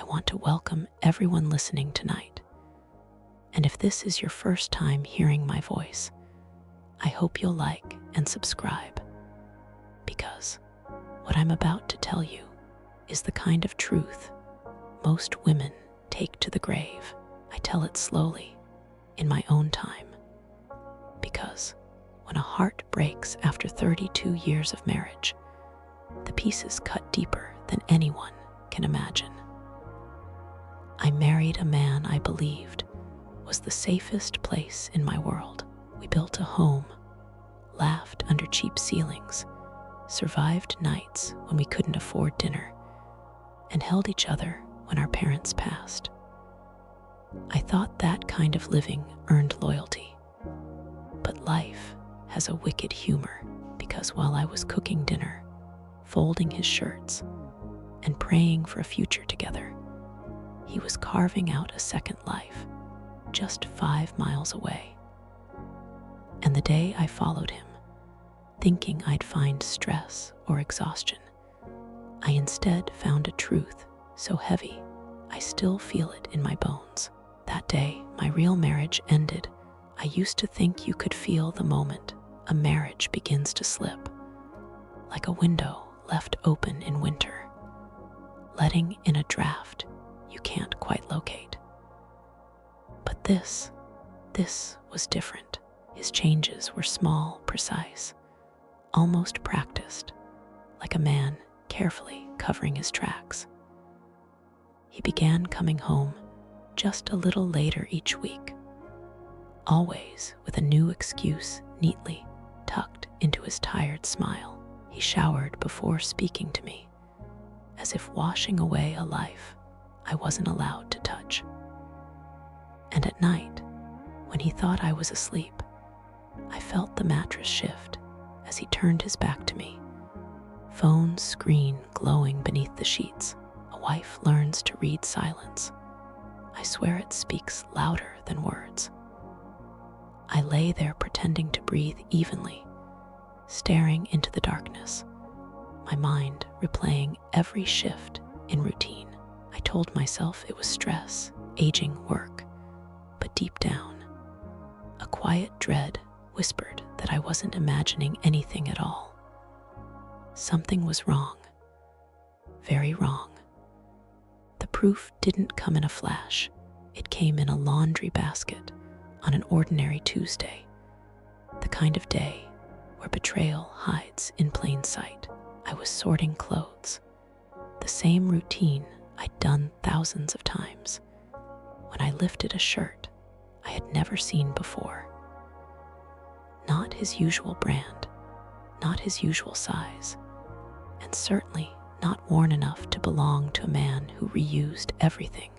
want to welcome everyone listening tonight. And if this is your first time hearing my voice, I hope you'll like and subscribe, because what I'm about to tell you is the kind of truth most women take to the grave. I tell it slowly, in my own time, because when a heart breaks after 32 years of marriage, the pieces cut deeper than anyone can imagine. I married a man I believed was the safest place in my world. We built a home, laughed under cheap ceilings, survived nights when we couldn't afford dinner, and held each other when our parents passed. I thought that kind of living earned loyalty. But life has a wicked humor, because while I was cooking dinner, folding his shirts, and praying for a future together, he was carving out a second life just 5 miles away. And the day I followed him, thinking I'd find stress or exhaustion, I instead found a truth so heavy I still feel it in my bones. That day, my real marriage ended. I used to think you could feel the moment a marriage begins to slip, like a window left open in winter, letting in a draft you can't quite locate. But this was different. His changes were small, precise, almost practiced, like a man carefully covering his tracks. He began coming home just a little later each week, always with a new excuse neatly tucked into his tired smile. He showered before speaking to me, as if washing away a life I wasn't allowed to touch. And at night, when he thought I was asleep, I felt the mattress shift as he turned his back to me, phone's screen glowing beneath the sheets. A wife learns to read silence. I swear it speaks louder than words. I lay there pretending to breathe evenly, staring into the darkness, my mind replaying every shift in routine. I told myself it was stress, aging work, but deep down, a quiet dread whispered that I wasn't imagining anything at all. Something was wrong, very wrong. The proof didn't come in a flash. It came in a laundry basket on an ordinary Tuesday, the kind of day where betrayal hides in plain sight. I was sorting clothes, the same routine I'd done thousands of times, when I lifted a shirt I had never seen before. Not his usual brand, not his usual size, and certainly not worn enough to belong to a man who reused everything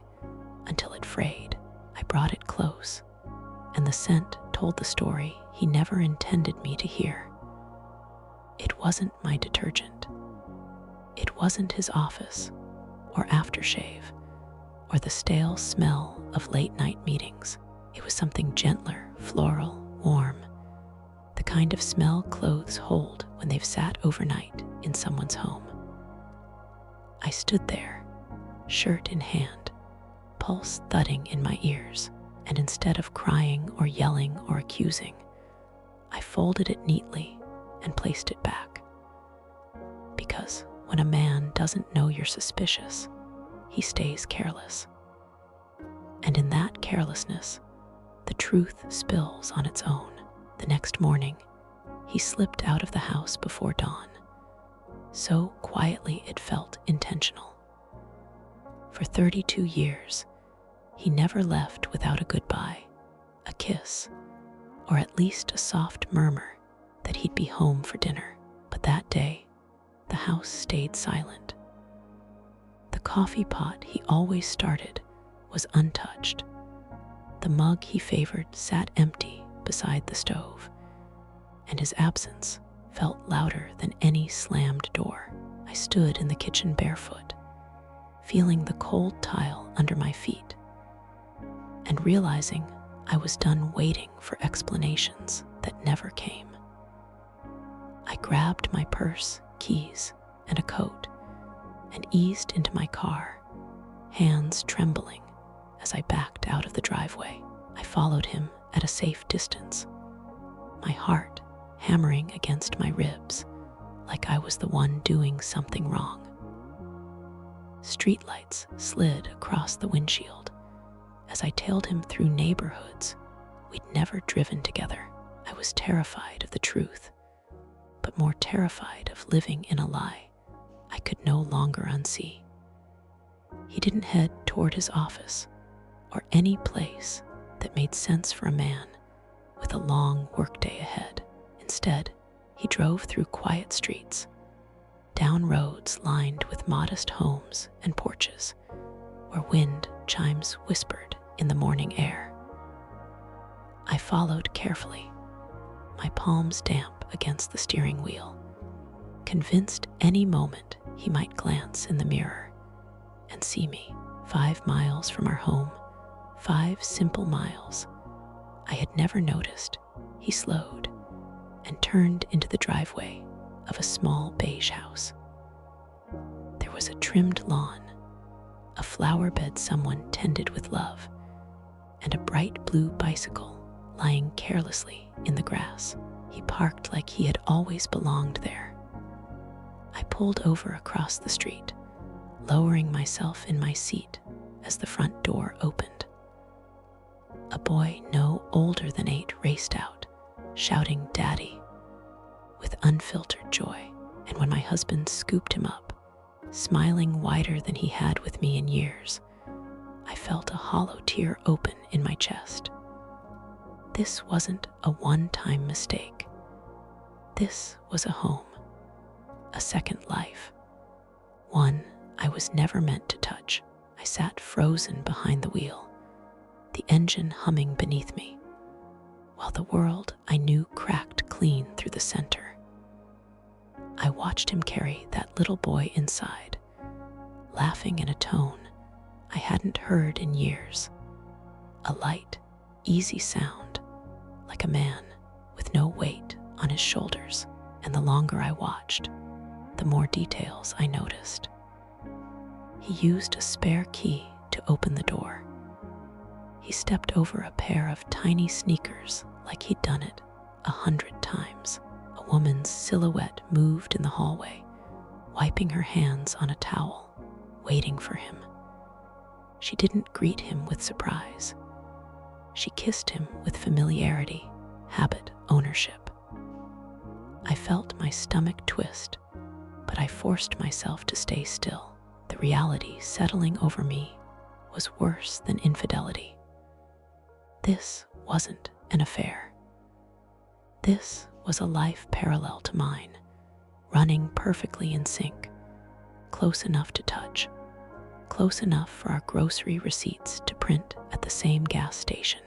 until it frayed. I brought it close, and the scent told the story he never intended me to hear. It wasn't my detergent. It wasn't his office, or aftershave, or the stale smell of late-night meetings. It was something gentler, floral, warm, the kind of smell clothes hold when they've sat overnight in someone's home. I stood there, shirt in hand, pulse thudding in my ears, and instead of crying or yelling or accusing, I folded it neatly and placed it back. Because when a man doesn't know you're suspicious, he stays careless. And in that carelessness, the truth spills on its own. The next morning, he slipped out of the house before dawn. So quietly it felt intentional. For 32 years, he never left without a goodbye, a kiss, or at least a soft murmur that he'd be home for dinner. But that day, the house stayed silent. The coffee pot he always started was untouched. The mug he favored sat empty beside the stove, and his absence felt louder than any slammed door. I stood in the kitchen barefoot, feeling the cold tile under my feet, and realizing I was done waiting for explanations that never came. I grabbed my purse, keys, and a coat, and eased into my car, hands trembling as I backed out of the driveway. I followed him at a safe distance, my heart hammering against my ribs like I was the one doing something wrong. Streetlights slid across the windshield as I tailed him through neighborhoods we'd never driven together. I was terrified of the truth, but more terrified of living in a lie I could no longer unsee. He didn't head toward his office or any place that made sense for a man with a long workday ahead. Instead, he drove through quiet streets, down roads lined with modest homes and porches, where wind chimes whispered in the morning air. I followed carefully, my palms damp against the steering wheel, convinced any moment he might glance in the mirror and see me 5 miles from our home, 5 simple miles. I had never noticed. He slowed and turned into the driveway of a small beige house. There was a trimmed lawn, a flower bed someone tended with love, and a bright blue bicycle lying carelessly in the grass. He parked like he had always belonged there. I pulled over across the street, lowering myself in my seat as the front door opened. A boy no older than 8 raced out, shouting "Daddy" with unfiltered joy. And when my husband scooped him up, smiling wider than he had with me in years, I felt a hollow tear open in my chest. This wasn't a one-time mistake. This was a home, a second life, one I was never meant to touch. I sat frozen behind the wheel, the engine humming beneath me, while the world I knew cracked clean through the center. I watched him carry that little boy inside, laughing in a tone I hadn't heard in years, a light, easy sound, like a man with no weight on his shoulders. And the longer I watched, the more details I noticed. He used a spare key to open the door. He stepped over a pair of tiny sneakers like he'd done it 100 times. A woman's silhouette moved in the hallway, wiping her hands on a towel, waiting for him. She didn't greet him with surprise. She kissed him with familiarity, habit, ownership. I felt my stomach twist, but I forced myself to stay still. The reality settling over me was worse than infidelity. This wasn't an affair. This was a life parallel to mine, running perfectly in sync, close enough to touch, close enough for our grocery receipts to print at the same gas station.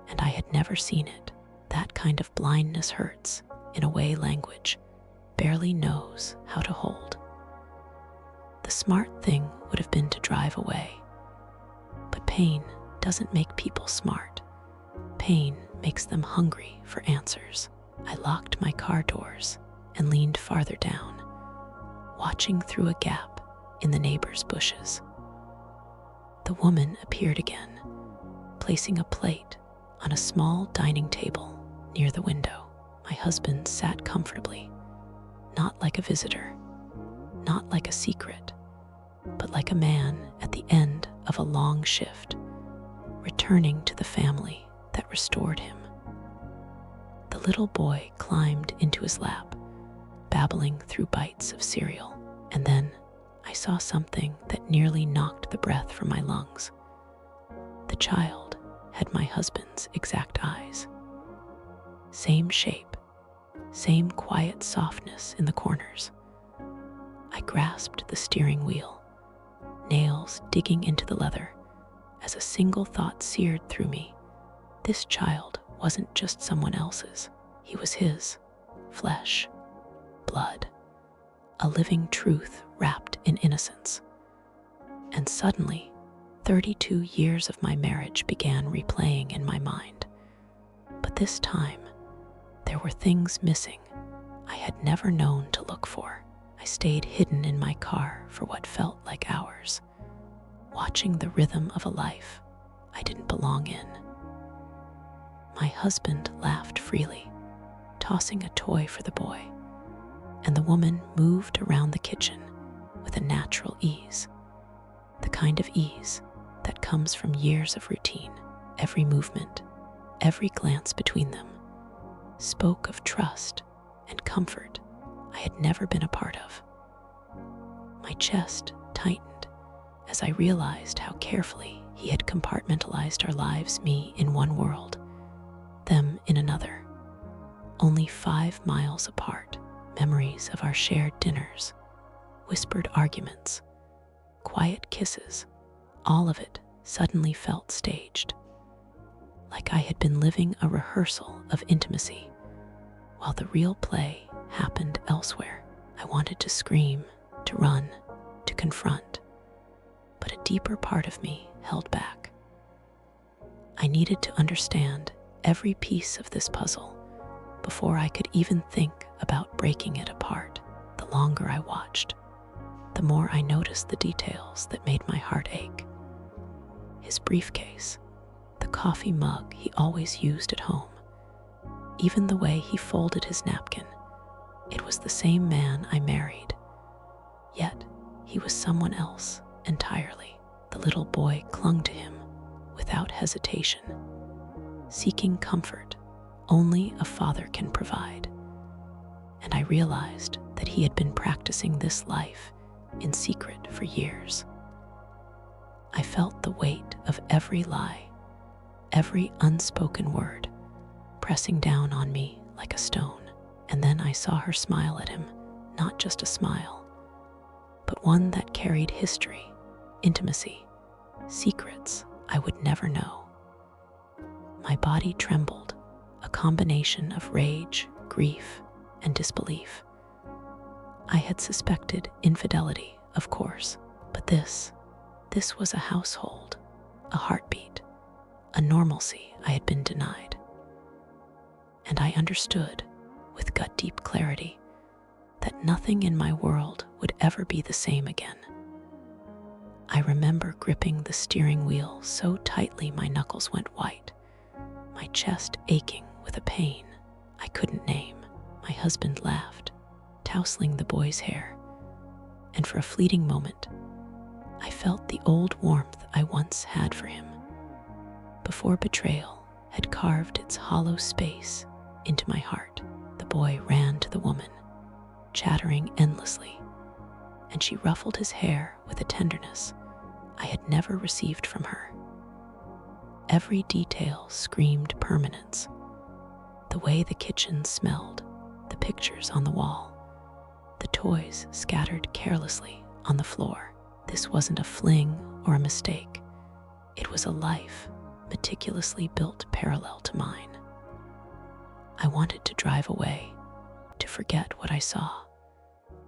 And I had never seen it. That kind of blindness hurts in a way language barely knows how to hold. The smart thing would have been to drive away. But pain doesn't make people smart. Pain makes them hungry for answers. I locked my car doors and leaned farther down, watching through a gap in the neighbor's bushes. The woman appeared again, placing a plate on a small dining table near the window. My husband sat comfortably, not like a visitor, not like a secret, but like a man at the end of a long shift, returning to the family that restored him. The little boy climbed into his lap, babbling through bites of cereal, and then I saw something that nearly knocked the breath from my lungs. The child had my husband's exact eyes. Same shape, same quiet softness in the corners. I grasped the steering wheel, nails digging into the leather, as a single thought seared through me. This child wasn't just someone else's. He was his. Flesh, blood, a living truth wrapped in innocence. And suddenly, 32 years of my marriage began replaying in my mind. But this time, there were things missing I had never known to look for. I stayed hidden in my car for what felt like hours, watching the rhythm of a life I didn't belong in. My husband laughed freely, tossing a toy for the boy, and the woman moved around the kitchen with a natural ease, the kind of ease that comes from years of routine. Every movement, every glance between them spoke of trust and comfort I had never been a part of. My chest tightened as I realized how carefully he had compartmentalized our lives, me in one world, them in another. Only 5 miles apart, memories of our shared dinners, whispered arguments, quiet kisses, all of it suddenly felt staged, like I had been living a rehearsal of intimacy, while the real play happened elsewhere. I wanted to scream, to run, to confront, but a deeper part of me held back. I needed to understand every piece of this puzzle before I could even think about breaking it apart. The longer I watched, the more I noticed the details that made my heart ache. His briefcase, the coffee mug he always used at home, even the way he folded his napkin. It was the same man I married, yet he was someone else entirely. The little boy clung to him without hesitation, seeking comfort only a father can provide. And I realized that he had been practicing this life in secret for years. I felt the weight of every lie, every unspoken word, pressing down on me like a stone. And then I saw her smile at him, not just a smile, but one that carried history, intimacy, secrets I would never know. My body trembled, a combination of rage, grief, and disbelief. I had suspected infidelity, of course, but this was a household, a heartbeat, a normalcy I had been denied. And I understood, with gut-deep clarity, that nothing in my world would ever be the same again. I remember gripping the steering wheel so tightly my knuckles went white, my chest aching with a pain I couldn't name. My husband laughed, tousling the boy's hair, and for a fleeting moment, I felt the old warmth I once had for him, before betrayal had carved its hollow space into my heart. The boy ran to the woman, chattering endlessly, and she ruffled his hair with a tenderness I had never received from her. Every detail screamed permanence. The way the kitchen smelled, the pictures on the wall, the toys scattered carelessly on the floor. This wasn't a fling or a mistake. It was a life meticulously built parallel to mine. I wanted to drive away, to forget what I saw,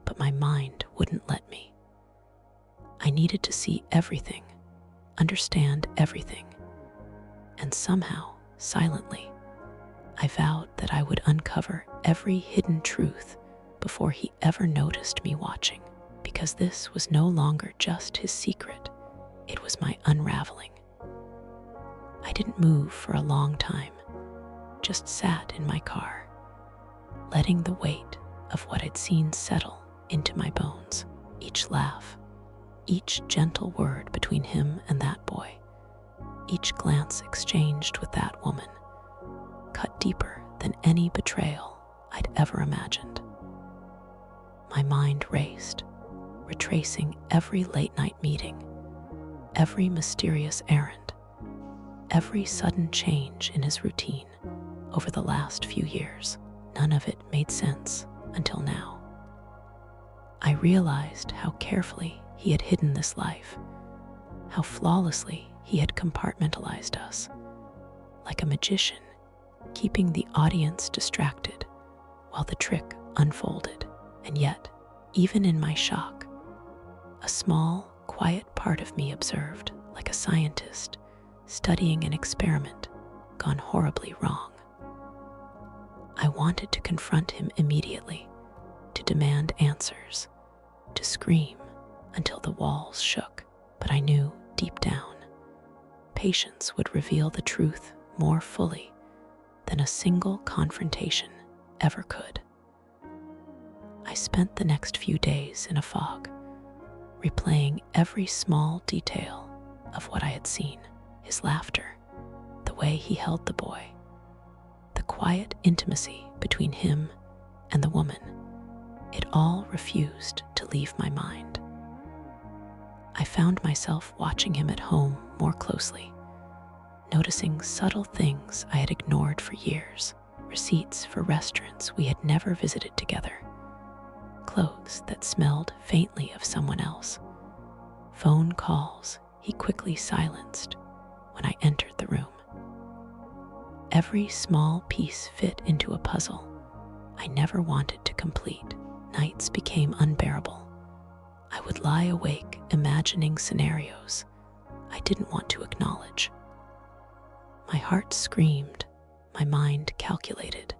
but my mind wouldn't let me. I needed to see everything, understand everything, and somehow, silently, I vowed that I would uncover every hidden truth before he ever noticed me watching, because this was no longer just his secret, it was my unraveling. I didn't move for a long time, just sat in my car, letting the weight of what I'd seen settle into my bones. Each laugh, each gentle word between him and that boy, each glance exchanged with that woman, cut deeper than any betrayal I'd ever imagined. My mind raced, retracing every late-night meeting, every mysterious errand, every sudden change in his routine over the last few years. None of it made sense until now. I realized how carefully he had hidden this life, how flawlessly he had compartmentalized us, like a magician, keeping the audience distracted while the trick unfolded. And yet, even in my shock, a small, quiet part of me observed, like a scientist studying an experiment gone horribly wrong. I wanted to confront him immediately, to demand answers, to scream until the walls shook, but I knew deep down, patience would reveal the truth more fully than a single confrontation ever could. I spent the next few days in a fog, replaying every small detail of what I had seen: his laughter, the way he held the boy, the quiet intimacy between him and the woman. It all refused to leave my mind. I found myself watching him at home more closely, noticing subtle things I had ignored for years: receipts for restaurants we had never visited together, clothes that smelled faintly of someone else, phone calls he quickly silenced when I entered the room. Every small piece fit into a puzzle I never wanted to complete. Nights became unbearable. I would lie awake imagining scenarios I didn't want to acknowledge. My heart screamed, my mind calculated,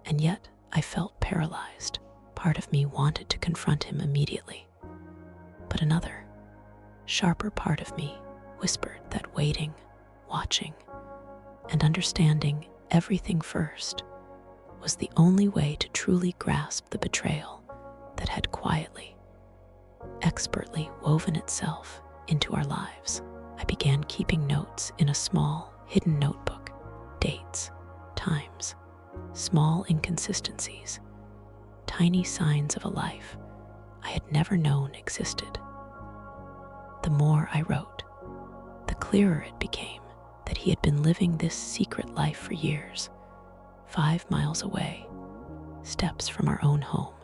and yet I felt paralyzed. Part of me wanted to confront him immediately, but another, sharper part of me whispered that waiting, watching, and understanding everything first was the only way to truly grasp the betrayal that had quietly, expertly woven itself into our lives. I began keeping notes in a small, hidden notebook: dates, times, small inconsistencies, tiny signs of a life I had never known existed. The more I wrote, the clearer it became that he had been living this secret life for years, 5 miles away, steps from our own home,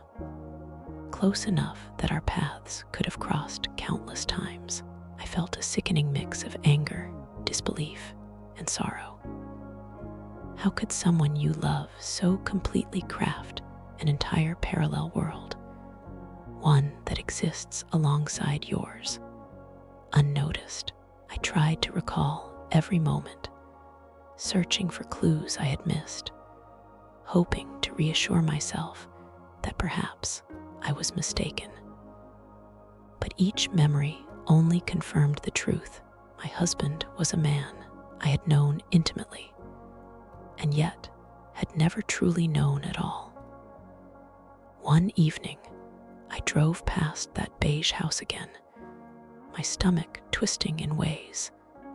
close enough that our paths could have crossed countless times. I felt a sickening mix of anger, disbelief, and sorrow. How could someone you love so completely craft an entire parallel world, one that exists alongside yours, unnoticed? I tried to recall every moment, searching for clues I had missed, hoping to reassure myself that perhaps I was mistaken. But each memory only confirmed the truth. My husband was a man I had known intimately, and yet had never truly known at all. One evening, I drove past that beige house again, my stomach twisting in ways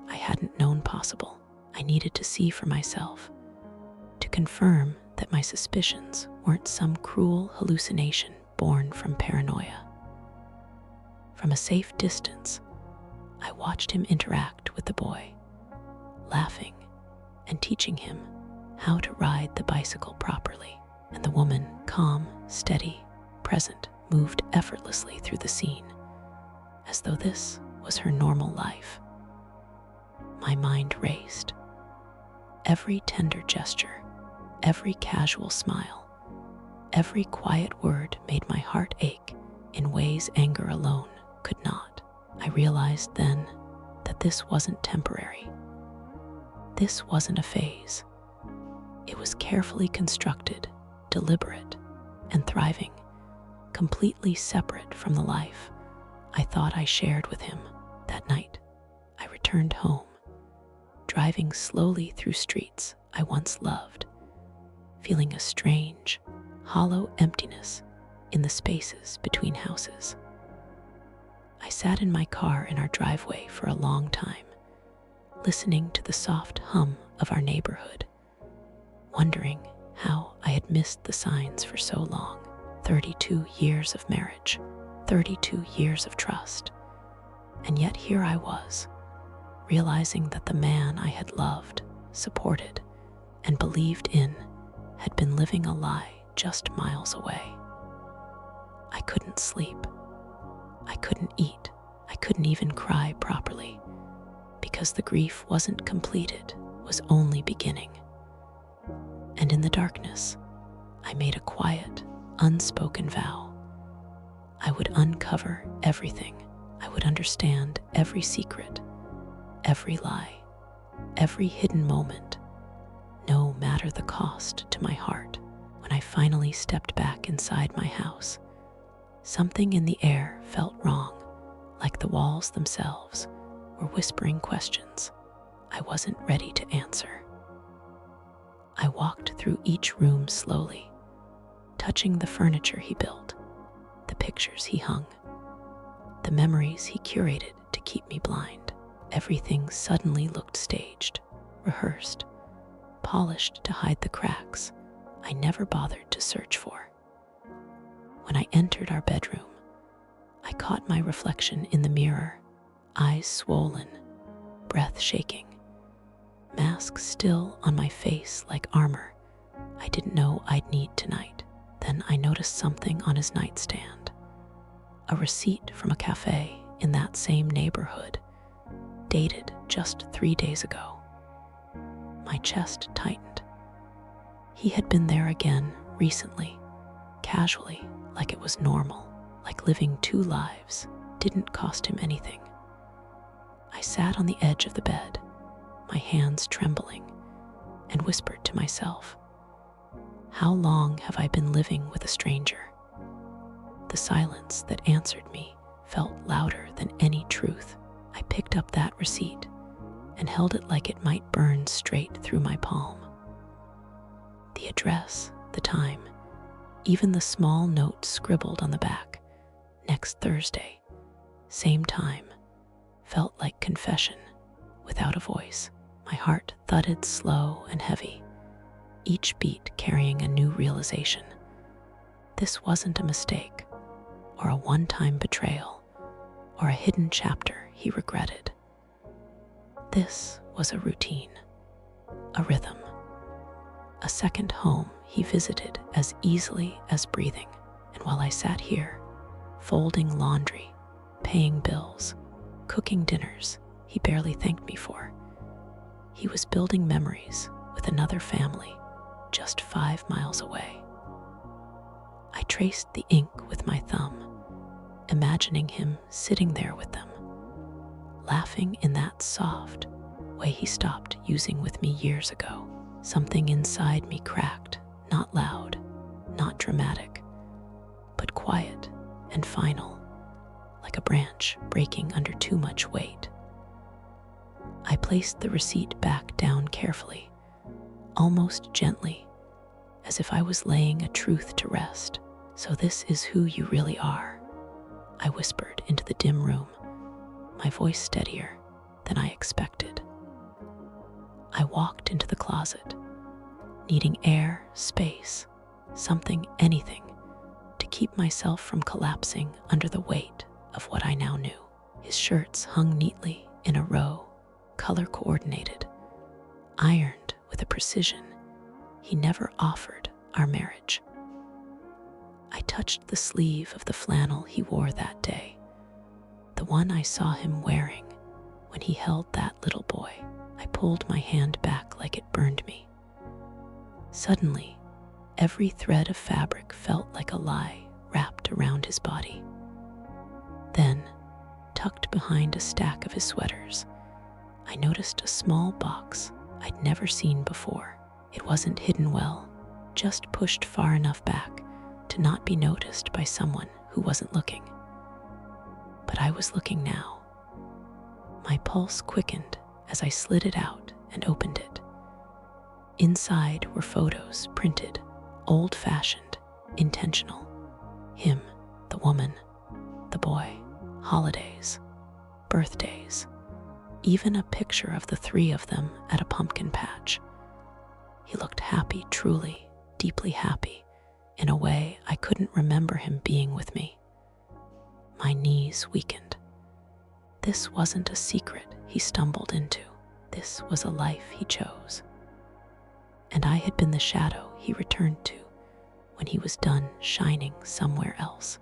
I hadn't known possible. I needed to see for myself, to confirm that my suspicions weren't some cruel hallucination born from paranoia. From a safe distance, I watched him interact with the boy, laughing and teaching him how to ride the bicycle properly. And the woman, calm, steady, present, moved effortlessly through the scene, as though this was her normal life. My mind raced. Every tender gesture, every casual smile, every quiet word made my heart ache in ways anger alone could not. I realized then that this wasn't temporary. This wasn't a phase. It was carefully constructed, deliberate, and thriving, completely separate from the life I thought I shared with him. That night, I returned home, driving slowly through streets I once loved, feeling a strange, hollow emptiness in the spaces between houses. I sat in my car in our driveway for a long time, listening to the soft hum of our neighborhood, wondering how I had missed the signs for so long. 32 years of marriage, 32 years of trust, and yet here I was, realizing that the man I had loved, supported, and believed in had been living a lie just miles away. I couldn't sleep. I couldn't eat. I couldn't even cry properly, because the grief wasn't completed, was only beginning. And in the darkness, I made a quiet, unspoken vow. I would uncover everything. I would understand every secret, every lie, every hidden moment, no matter the cost to my heart. When I finally stepped back inside my house, something in the air felt wrong, like the walls themselves were whispering questions I wasn't ready to answer. I walked through each room slowly, touching the furniture he built, the pictures he hung, the memories he curated to keep me blind. Everything suddenly looked staged, rehearsed, polished to hide the cracks I never bothered to search for. When I entered our bedroom, I caught my reflection in the mirror, eyes swollen, breath shaking, mask still on my face like armor I didn't know I'd need tonight. Then I noticed something on his nightstand, a receipt from a cafe in that same neighborhood, dated just 3 days ago. My chest tightened. He had been there again recently, casually, like it was normal, like living 2 lives didn't cost him anything. I sat on the edge of the bed, my hands trembling, and whispered to myself, how long have I been living with a stranger? The silence that answered me felt louder than any truth. I picked up that receipt and held it like it might burn straight through my palm. The address, the time, even the small note scribbled on the back, next Thursday, same time, felt like confession without a voice. My heart thudded slow and heavy, each beat carrying a new realization. This wasn't a mistake, or a one-time betrayal, or a hidden chapter he regretted. This was a routine, a rhythm, a second home he visited as easily as breathing. And while I sat here, folding laundry, paying bills, cooking dinners he barely thanked me for, he was building memories with another family just 5 miles away. I traced the ink with my thumb, imagining him sitting there with them, laughing in that soft way he stopped using with me years ago. Something inside me cracked, not loud, not dramatic, but quiet and final, like a branch breaking under too much weight. I placed the receipt back down carefully, almost gently, as if I was laying a truth to rest. So this is who you really are, I whispered into the dim room, my voice steadier than I expected. I walked into the closet, needing air, space, something, anything, to keep myself from collapsing under the weight of what I now knew. His shirts hung neatly in a row, color-coordinated, ironed with a precision he never offered our marriage. I touched the sleeve of the flannel he wore that day, the one I saw him wearing when he held that little boy. I pulled my hand back like it burned me. Suddenly, every thread of fabric felt like a lie wrapped around his body. Then, tucked behind a stack of his sweaters, I noticed a small box I'd never seen before. It wasn't hidden well, just pushed far enough back to not be noticed by someone who wasn't looking. But I was looking now. My pulse quickened as I slid it out and opened it. Inside were photos printed, old-fashioned, intentional. Him, the woman, the boy, holidays, birthdays, even a picture of the 3 of them at a pumpkin patch. He looked happy, truly, deeply happy, in a way I couldn't remember him being with me. My knees weakened. This wasn't a secret he stumbled into. This was a life he chose. And I had been the shadow he returned to when he was done shining somewhere else.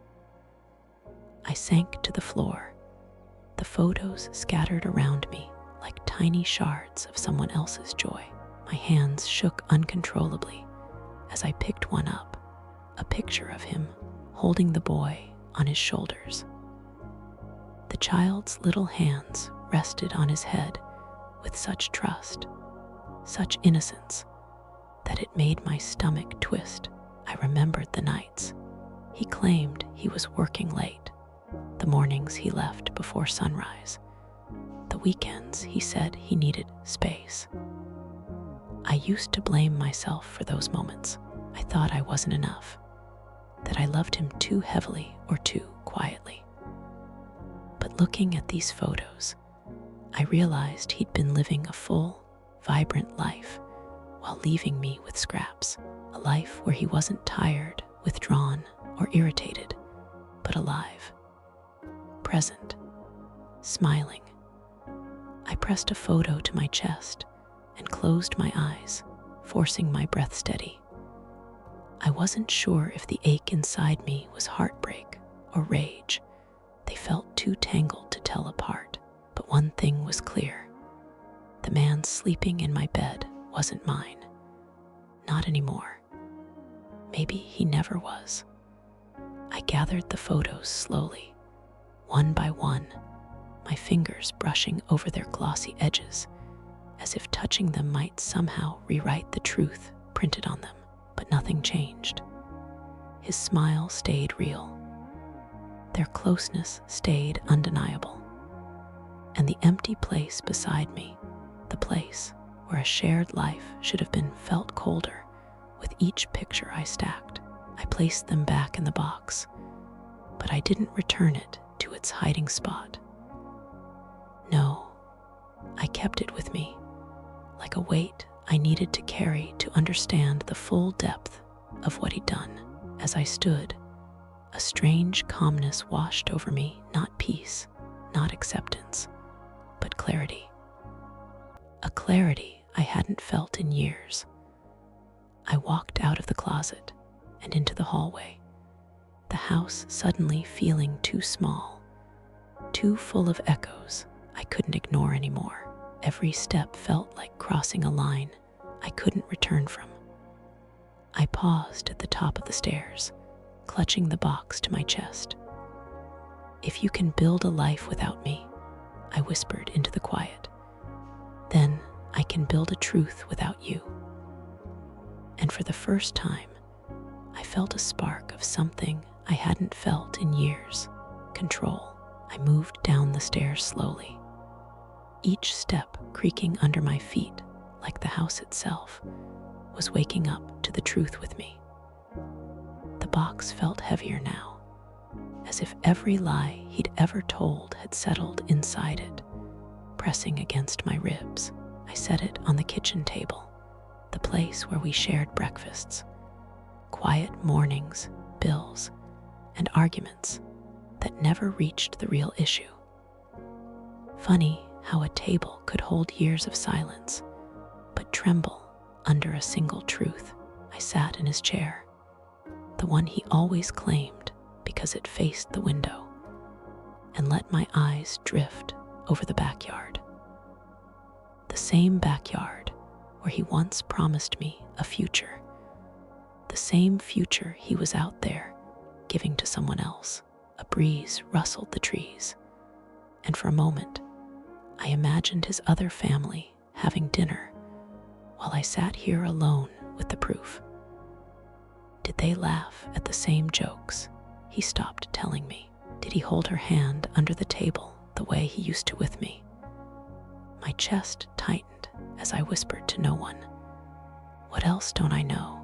I sank to the floor, the photos scattered around me like tiny shards of someone else's joy. My hands shook uncontrollably as I picked one up, a picture of him holding the boy on his shoulders. The child's little hands rested on his head with such trust, such innocence, that it made my stomach twist. I remembered the nights he claimed he was working late, the mornings he left before sunrise, the the weekends, he said he needed space. I used to blame myself for those moments. I thought I wasn't enough, that I loved him too heavily or too quietly. But looking at these photos, I realized he'd been living a full, vibrant life while leaving me with scraps. A life where he wasn't tired, withdrawn, or irritated, but alive, present, smiling. I pressed a photo to my chest and closed my eyes, forcing my breath steady. I wasn't sure if the ache inside me was heartbreak or rage. They felt too tangled to tell apart. But one thing was clear. The man sleeping in my bed wasn't mine. Not anymore. Maybe he never was. I gathered the photos slowly, one by one, my fingers brushing over their glossy edges, as if touching them might somehow rewrite the truth printed on them. But nothing changed. His smile stayed real. Their closeness stayed undeniable. And the empty place beside me, the place where a shared life should have been, felt colder with each picture I stacked. I placed them back in the box, but I didn't return it to its hiding spot. No, I kept it with me, like a weight I needed to carry to understand the full depth of what he'd done. As I stood, a strange calmness washed over me, not peace, not acceptance, but clarity. A clarity I hadn't felt in years. I walked out of the closet and into the hallway, the house suddenly feeling too small, too full of echoes I couldn't ignore anymore. Every step felt like crossing a line I couldn't return from. I paused at the top of the stairs, clutching the box to my chest. "If you can build a life without me," I whispered into the quiet, "then I can build a truth without you." And for the first time, I felt a spark of something I hadn't felt in years: control. I moved down the stairs slowly, each step creaking under my feet like the house itself was waking up to the truth with me. The box felt heavier now, as if every lie he'd ever told had settled inside it, pressing against my ribs. I set it on the kitchen table, the place where we shared breakfasts, quiet mornings, bills, and arguments that never reached the real issue. Funny how a table could hold years of silence, but tremble under a single truth. I sat in his chair, the one he always claimed because it faced the window, and let my eyes drift over the backyard. The same backyard where he once promised me a future. The same future he was out there giving to someone else. A breeze rustled the trees, and for a moment, I imagined his other family having dinner while I sat here alone with the proof. Did they laugh at the same jokes he stopped telling me? Did he hold her hand under the table the way he used to with me? My chest tightened as I whispered to no one, "What else don't I know?"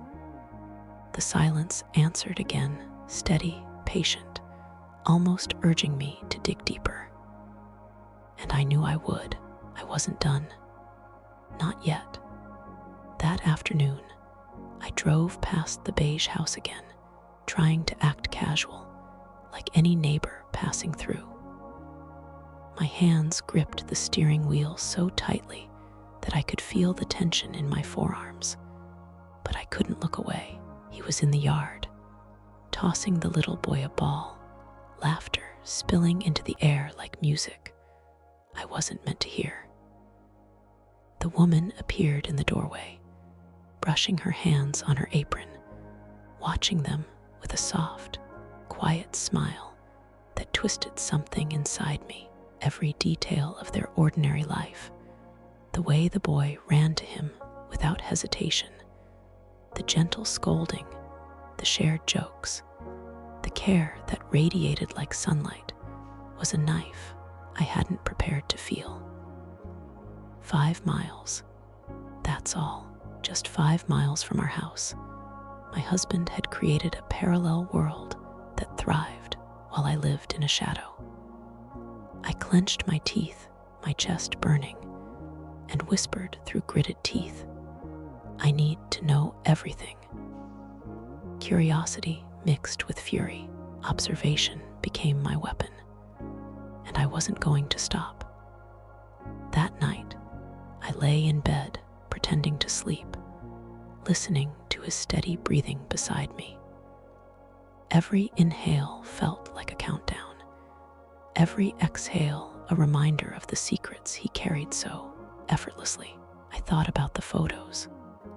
The silence answered again, steady, patient, almost urging me to dig deeper. And I knew I would. I wasn't done. Not yet. That afternoon, I drove past the beige house again, trying to act casual, like any neighbor passing through. My hands gripped the steering wheel so tightly that I could feel the tension in my forearms. But I couldn't look away. He was in the yard, tossing the little boy a ball, laughter spilling into the air like music I wasn't meant to hear. The woman appeared in the doorway, brushing her hands on her apron, watching them with a soft, quiet smile that twisted something inside me. Every detail of their ordinary life, the way the boy ran to him without hesitation, the gentle scolding, the shared jokes, the care that radiated like sunlight, was a knife I hadn't prepared to feel. 5 miles. That's all. Just 5 miles from our house. My husband had created a parallel world that thrived while I lived in a shadow. I clenched my teeth, my chest burning, and whispered through gritted teeth, I need to know everything. Curiosity mixed with fury, observation became my weapon, and I wasn't going to stop. That night, I lay in bed, pretending to sleep, listening to his steady breathing beside me. Every inhale felt like a countdown, every exhale a reminder of the secrets he carried so effortlessly. I thought about the photos,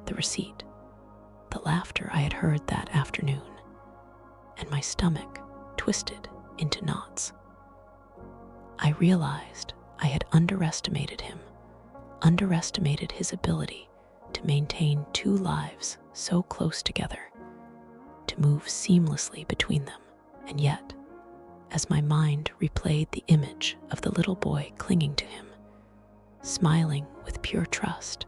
the receipt, the laughter I had heard that afternoon, and my stomach twisted into knots. I realized I had underestimated him, underestimated his ability to maintain two lives so close together, to move seamlessly between them. And yet, as my mind replayed the image of the little boy clinging to him, smiling with pure trust,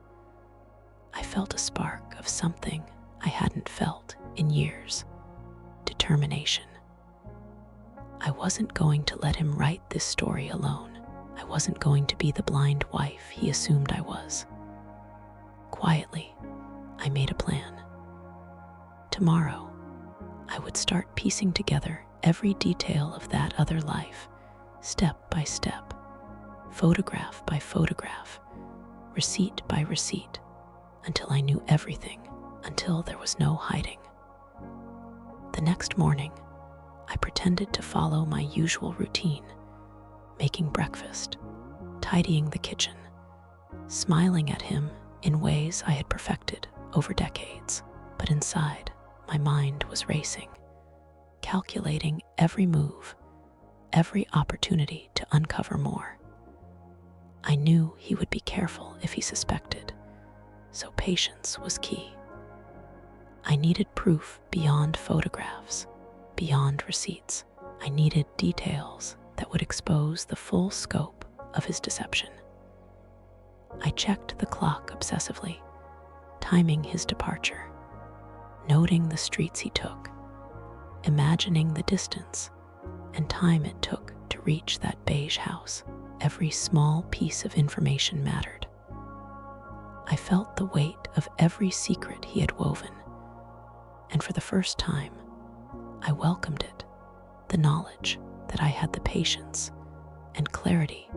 I felt a spark of something I hadn't felt in years: determination. I wasn't going to let him write this story alone. I wasn't going to be the blind wife he assumed I was. Quietly, I made a plan. Tomorrow, I would start piecing together every detail of that other life, step by step, photograph by photograph, receipt by receipt, until I knew everything, until there was no hiding. The next morning, I pretended to follow my usual routine, making breakfast, tidying the kitchen, smiling at him in ways I had perfected over decades. But inside, my mind was racing, calculating every move, every opportunity to uncover more. I knew he would be careful if he suspected, so patience was key. I needed proof beyond photographs, beyond receipts. I needed details that would expose the full scope of his deception. I checked the clock obsessively, timing his departure, noting the streets he took, imagining the distance and time it took to reach that beige house. Every small piece of information mattered. I felt the weight of every secret he had woven, and for the first time, I welcomed it, the knowledge that I had the patience and clarity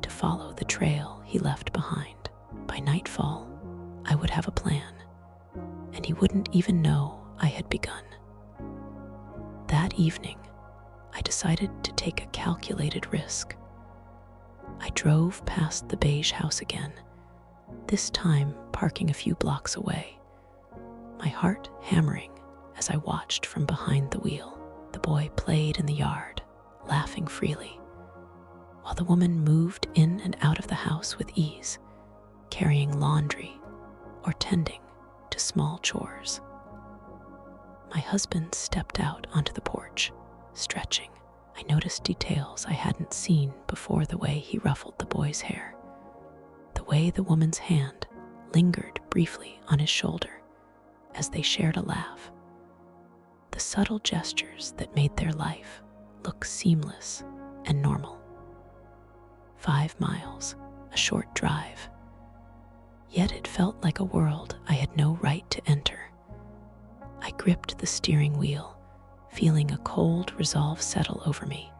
to follow the trail he left behind. By nightfall, I would have a plan, and he wouldn't even know I had begun. That evening, I decided to take a calculated risk. I drove past the beige house again, this time parking a few blocks away, my heart hammering as I watched from behind the wheel. The boy played in the yard, laughing freely, while the woman moved in and out of the house with ease, carrying laundry or tending to small chores. My husband stepped out onto the porch, stretching. I noticed details I hadn't seen before: the way he ruffled the boy's hair, the way the woman's hand lingered briefly on his shoulder as they shared a laugh, the subtle gestures that made their life look seamless and normal. 5 miles, a short drive, yet it felt like a world I had no right to enter. I gripped the steering wheel, feeling a cold resolve settle over me.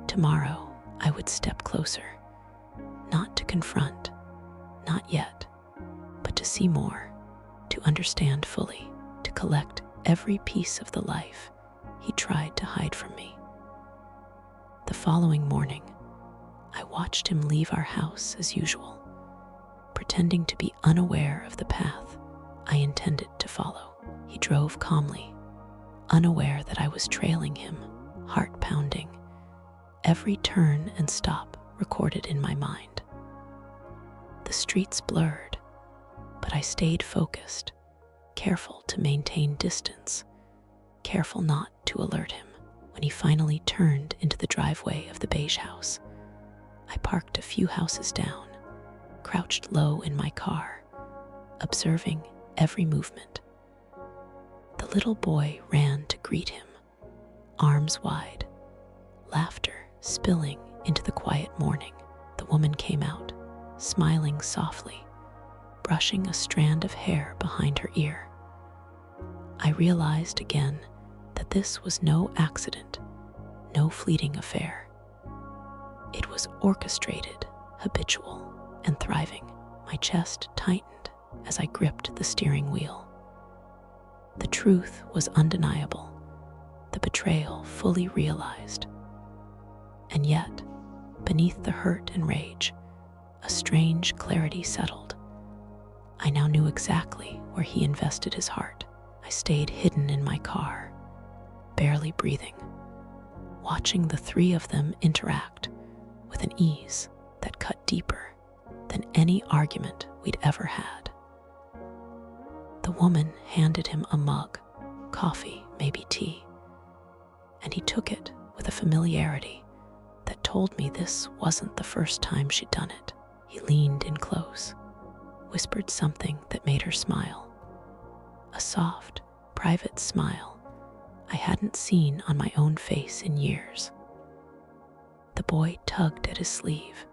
Tomorrow, I would step closer, not to confront, not yet, but to see more, to understand fully, to collect every piece of the life he tried to hide from me. The following morning, I watched him leave our house as usual, pretending to be unaware of the path I intended to follow. He drove calmly, unaware that I was trailing him, heart pounding, every turn and stop recorded in my mind. The streets blurred, but I stayed focused, careful to maintain distance, careful not to alert him. When he finally turned into the driveway of the beige house, I parked a few houses down, crouched low in my car, observing every movement. The little boy ran to greet him, arms wide, laughter spilling into the quiet morning. The woman came out, smiling softly, brushing a strand of hair behind her ear. I realized again that this was no accident, no fleeting affair. It was orchestrated, habitual, and thriving. My chest tightened as I gripped the steering wheel. The truth was undeniable, the betrayal fully realized. And yet, beneath the hurt and rage, a strange clarity settled. I now knew exactly where he invested his heart. I stayed hidden in my car, barely breathing, watching the three of them interact with an ease that cut deeper than any argument we'd ever had. The woman handed him a mug, coffee, maybe tea, and he took it with a familiarity that told me this wasn't the first time she'd done it. He leaned in close, whispered something that made her smile, a soft, private smile I hadn't seen on my own face in years. The boy tugged at his sleeve,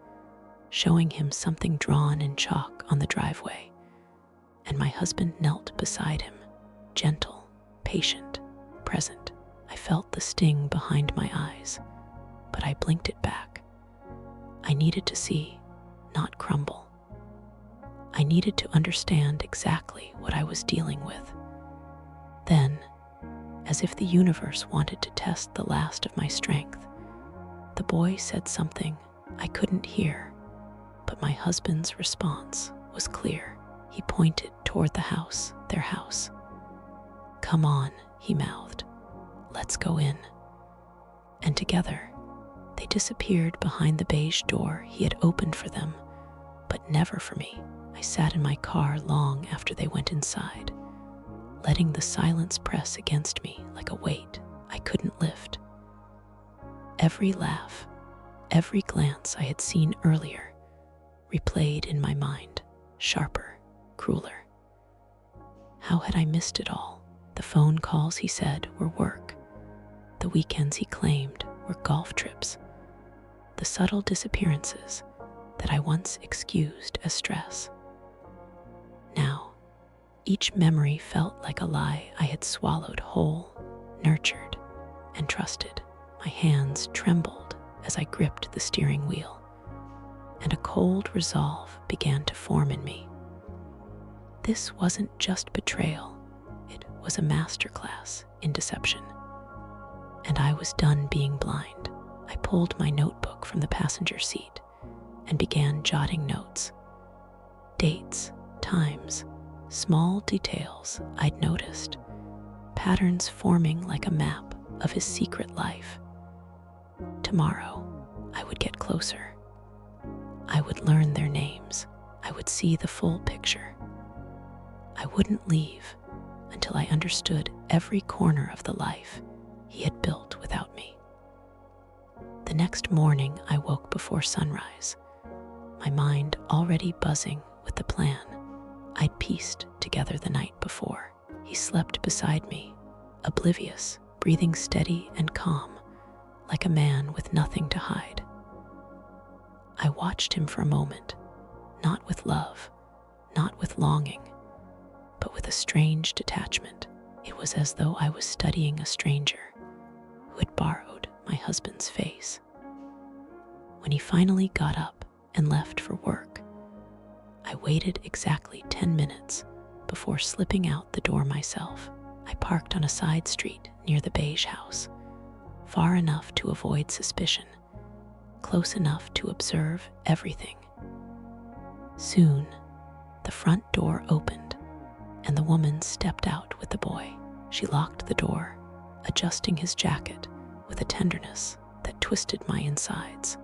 showing him something drawn in chalk on the driveway, and my husband knelt beside him, gentle, patient, present. I felt the sting behind my eyes, but I blinked it back. I needed to see, not crumble. I needed to understand exactly what I was dealing with. Then, as if the universe wanted to test the last of my strength, the boy said something I couldn't hear, but my husband's response was clear. He pointed toward the house, their house. "Come on," he mouthed. "Let's go in." And together, they disappeared behind the beige door he had opened for them, but never for me. I sat in my car long after they went inside, letting the silence press against me like a weight I couldn't lift. Every laugh, every glance I had seen earlier, replayed in my mind, sharper, crueler. How had I missed it all? The phone calls, he said, were work. The weekends, he claimed, were golf trips. The subtle disappearances that I once excused as stress. Now, each memory felt like a lie I had swallowed whole, nurtured, and trusted. My hands trembled as I gripped the steering wheel, and a cold resolve began to form in me. This wasn't just betrayal, it was a masterclass in deception. And I was done being blind. I pulled my notebook from the passenger seat and began jotting notes. Dates, times, small details I'd noticed, patterns forming like a map of his secret life. Tomorrow, I would get closer. I would learn their names. I would see the full picture. I wouldn't leave until I understood every corner of the life he had built without me. The next morning, I woke before sunrise, my mind already buzzing with the plan I'd pieced together the night before. He slept beside me, oblivious, breathing steady and calm, like a man with nothing to hide. I watched him for a moment, not with love, not with longing, but with a strange detachment. It was as though I was studying a stranger who had borrowed my husband's face. When he finally got up and left for work, I waited exactly 10 minutes before slipping out the door myself. I parked on a side street near the beige house, far enough to avoid suspicion, close enough to observe everything. Soon, the front door opened, and the woman stepped out with the boy. She locked the door, adjusting his jacket with a tenderness that twisted my insides.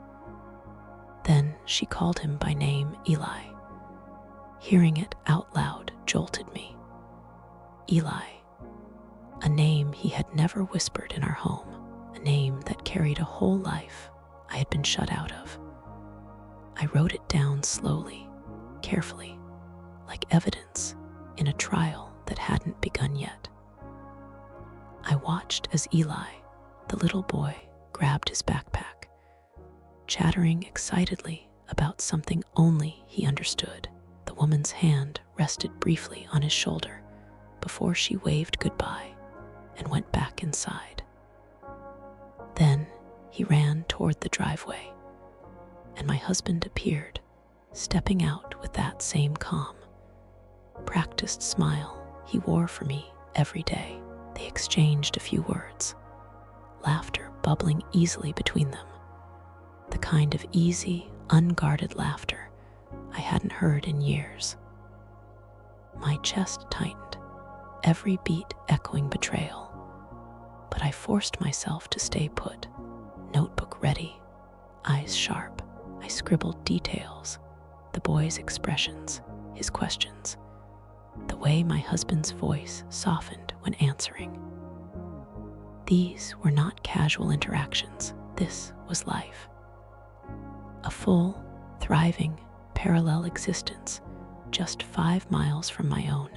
Then she called him by name, Eli. Hearing it out loud jolted me. Eli, a name he had never whispered in our home, a name that carried a whole life I had been shut out of. I wrote it down slowly, carefully, like evidence in a trial that hadn't begun yet. I watched as Eli, the little boy, grabbed his backpack, chattering excitedly about something only he understood. The woman's hand rested briefly on his shoulder before she waved goodbye and went back inside. Then he ran toward the driveway, and my husband appeared, stepping out with that same calm, practiced smile he wore for me every day. They exchanged a few words, laughter bubbling easily between them, the kind of easy, unguarded laughter I hadn't heard in years. My chest tightened, every beat echoing betrayal, but I forced myself to stay put, notebook ready, eyes sharp. I scribbled details, the boy's expressions, his questions, the way my husband's voice softened when answering. These were not casual interactions. This was life. A full, thriving, parallel existence just 5 miles from my own,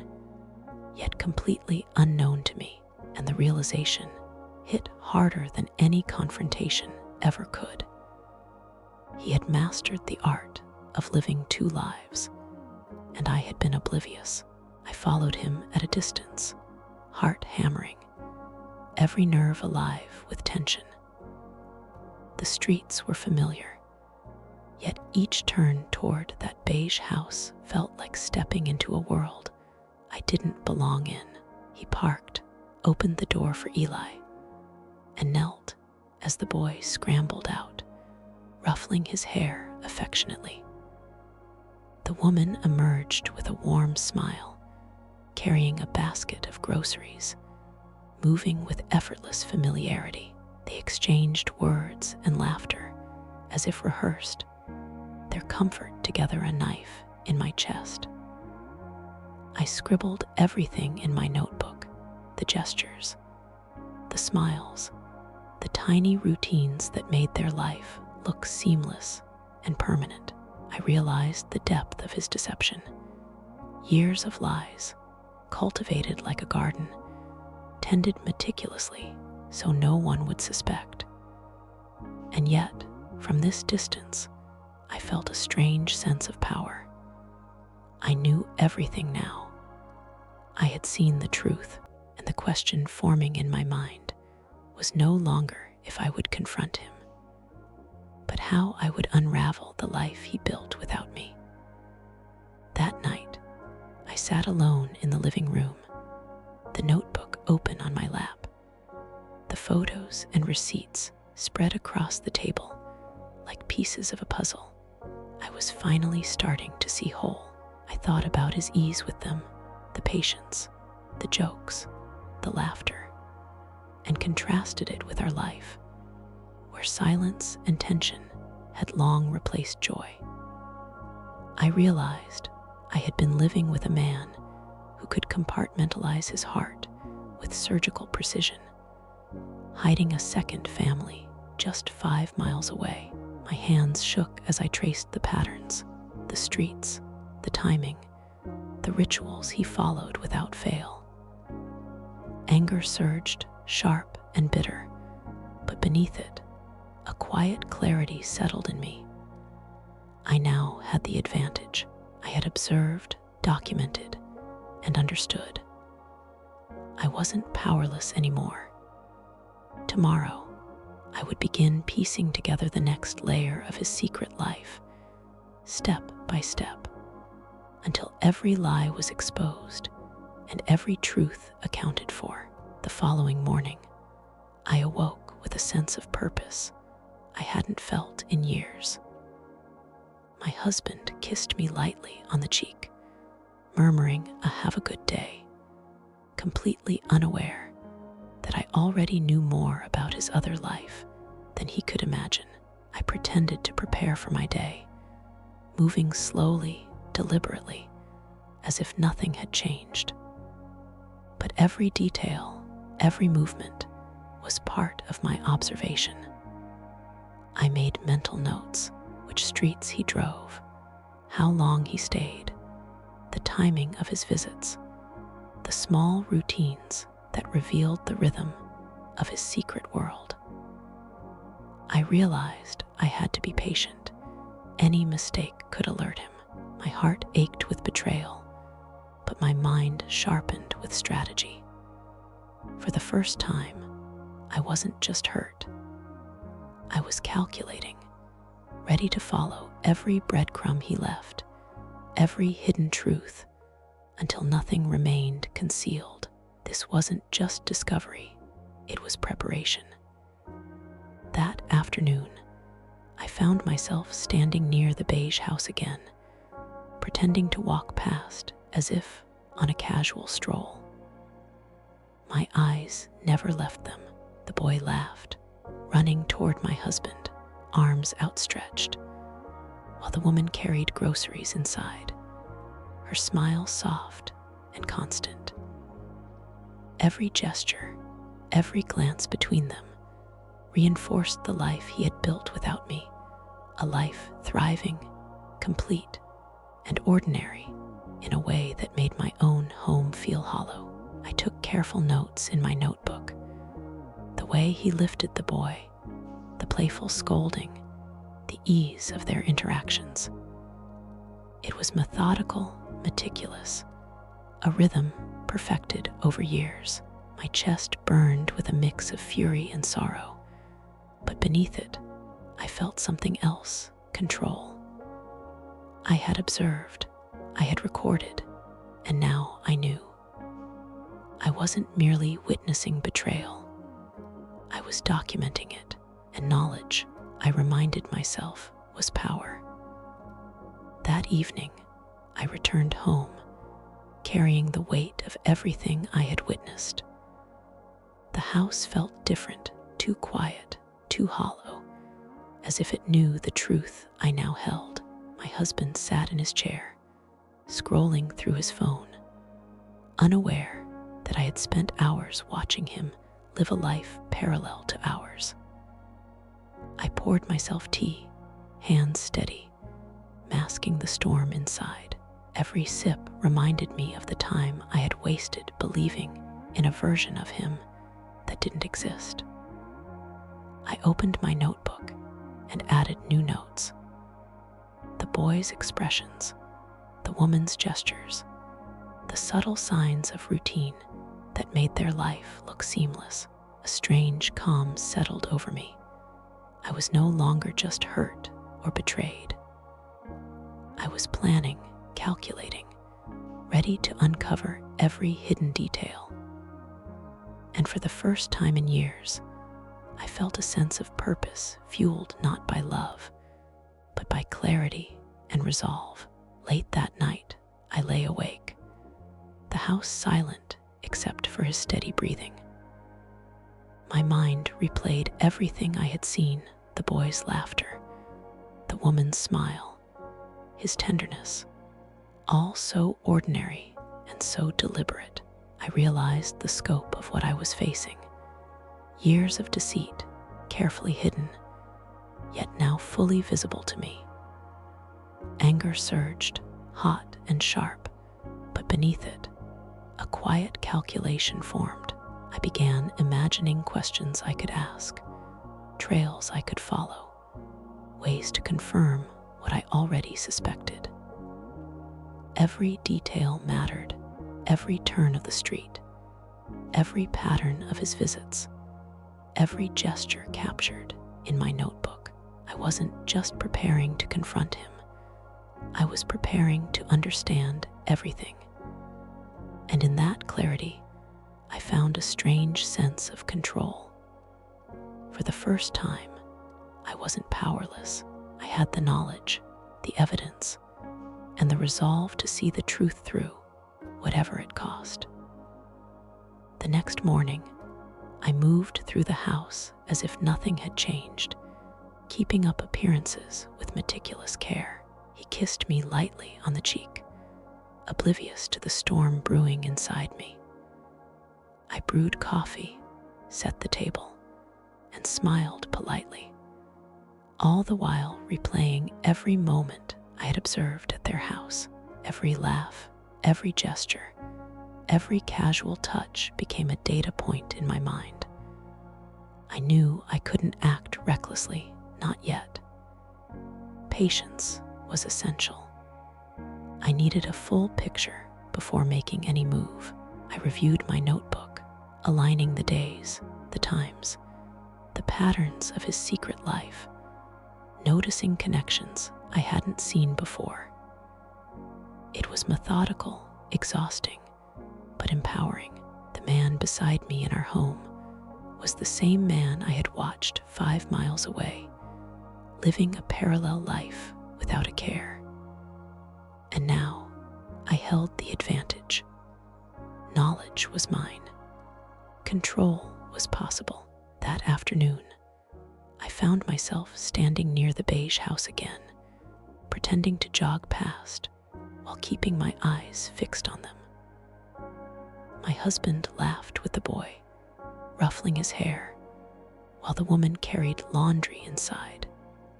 yet completely unknown to me, and the realization hit harder than any confrontation ever could. He had mastered the art of living 2 lives, and I had been oblivious. I followed him at a distance, heart hammering, every nerve alive with tension. The streets were familiar, yet each turn toward that beige house felt like stepping into a world I didn't belong in. He parked, opened the door for Eli, and knelt as the boy scrambled out, ruffling his hair affectionately. The woman emerged with a warm smile, carrying a basket of groceries, moving with effortless familiarity. They exchanged words and laughter as if rehearsed, their comfort together a knife in my chest. I scribbled everything in my notebook, the gestures, the smiles, the tiny routines that made their life look seamless and permanent. I realized the depth of his deception. Years of lies, cultivated like a garden, tended meticulously so no one would suspect. And yet, from this distance, I felt a strange sense of power. I knew everything now. I had seen the truth, and the question forming in my mind was no longer if I would confront him, but how I would unravel the life he built without me. That night, I sat alone in the living room, the notebook open on my lap, the photos and receipts spread across the table like pieces of a puzzle. I was finally starting to see whole. I thought about his ease with them, the patience, the jokes, the laughter, and contrasted it with our life, where silence and tension had long replaced joy. I realized I had been living with a man who could compartmentalize his heart with surgical precision, hiding a second family just 5 miles away. My hands shook as I traced the patterns, the streets, the timing, the rituals he followed without fail. Anger surged, sharp and bitter, but beneath it, a quiet clarity settled in me. I now had the advantage. I had observed, documented, and understood. I wasn't powerless anymore. Tomorrow, I would begin piecing together the next layer of his secret life, step by step, until every lie was exposed and every truth accounted for. The following morning, I awoke with a sense of purpose I hadn't felt in years. My husband kissed me lightly on the cheek, murmuring a "have a good day," completely unaware that I already knew more about his other life than he could imagine. I pretended to prepare for my day, moving slowly, deliberately, as if nothing had changed. But every detail, every movement, was part of my observation. I made mental notes: which streets he drove, how long he stayed, the timing of his visits, the small routines that revealed the rhythm of his secret world. I realized I had to be patient. Any mistake could alert him. My heart ached with betrayal, but my mind sharpened with strategy. For the first time, I wasn't just hurt. I was calculating, ready to follow every breadcrumb he left, every hidden truth, until nothing remained concealed. This wasn't just discovery, it was preparation. That afternoon, I found myself standing near the beige house again, pretending to walk past as if on a casual stroll. My eyes never left them. The boy laughed, running toward my husband, arms outstretched, while the woman carried groceries inside, her smile soft and constant. Every gesture, every glance between them reinforced the life he had built without me, a life thriving, complete, and ordinary in a way that made my own home feel hollow. I took careful notes in my notebook. The way he lifted the boy, the playful scolding, the ease of their interactions. It was methodical, meticulous, a rhythm perfected over years. My chest burned with a mix of fury and sorrow, but beneath it, I felt something else, control. I had observed, I had recorded, and now I knew. I wasn't merely witnessing betrayal. I was documenting it, and knowledge, I reminded myself, was power. That evening, I returned home, carrying the weight of everything I had witnessed. The house felt different, too quiet, too hollow, as if it knew the truth I now held. My husband sat in his chair, scrolling through his phone, unaware that I had spent hours watching him live a life parallel to ours. I poured myself tea, hands steady, masking the storm inside. Every sip reminded me of the time I had wasted believing in a version of him that didn't exist. I opened my notebook and added new notes. The boy's expressions, the woman's gestures, the subtle signs of routine that made their life look seamless. A strange calm settled over me. I was no longer just hurt or betrayed. I was planning, calculating, ready to uncover every hidden detail. And for the first time in years, I felt a sense of purpose fueled not by love, but by clarity and resolve. Late that night, I lay awake, the house silent except for his steady breathing. My mind replayed everything I had seen, the boy's laughter, the woman's smile, his tenderness, all so ordinary and so deliberate. I realized the scope of what I was facing. Years of deceit, carefully hidden, yet now fully visible to me. Anger surged, hot and sharp, but beneath it, a quiet calculation formed. I began imagining questions I could ask, trails I could follow, ways to confirm what I already suspected. Every detail mattered, every turn of the street, every pattern of his visits, every gesture captured in my notebook. I wasn't just preparing to confront him. I was preparing to understand everything. And in that clarity, I found a strange sense of control. For the first time, I wasn't powerless. I had the knowledge, the evidence, and the resolve to see the truth through, whatever it cost. The next morning, I moved through the house as if nothing had changed, keeping up appearances with meticulous care. He kissed me lightly on the cheek, oblivious to the storm brewing inside me. I brewed coffee, set the table, and smiled politely, all the while replaying every moment I had observed at their house. Every laugh, every gesture, every casual touch became a data point in my mind. I knew I couldn't act recklessly, not yet. Patience was essential. I needed a full picture before making any move. I reviewed my notebook, aligning the days, the times, the patterns of his secret life, noticing connections I hadn't seen before. It was methodical, exhausting, but empowering. The man beside me in our home was the same man I had watched 5 miles away, living a parallel life without a care. And now I held the advantage. Knowledge was mine. Control was possible. That afternoon, I found myself standing near the beige house again, pretending to jog past while keeping my eyes fixed on them. My husband laughed with the boy, ruffling his hair, while the woman carried laundry inside,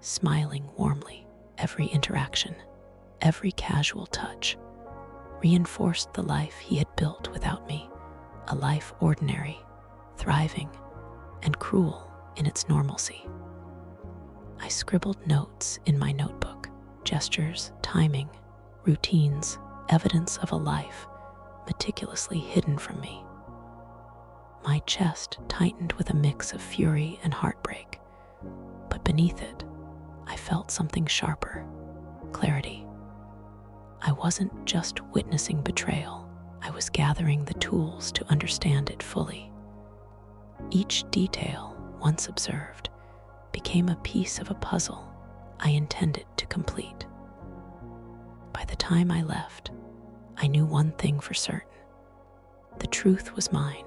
smiling warmly. Every interaction, every casual touch, reinforced the life he had built without me, a life ordinary, thriving, and cruel in its normalcy. I scribbled notes in my notebook, gestures, timing, routines, evidence of a life meticulously hidden from me. My chest tightened with a mix of fury and heartbreak, but beneath it, I felt something sharper, clarity. I wasn't just witnessing betrayal, I was gathering the tools to understand it fully. Each detail, once observed, became a piece of a puzzle I intended to complete. By the time I left, I knew one thing for certain. The truth was mine,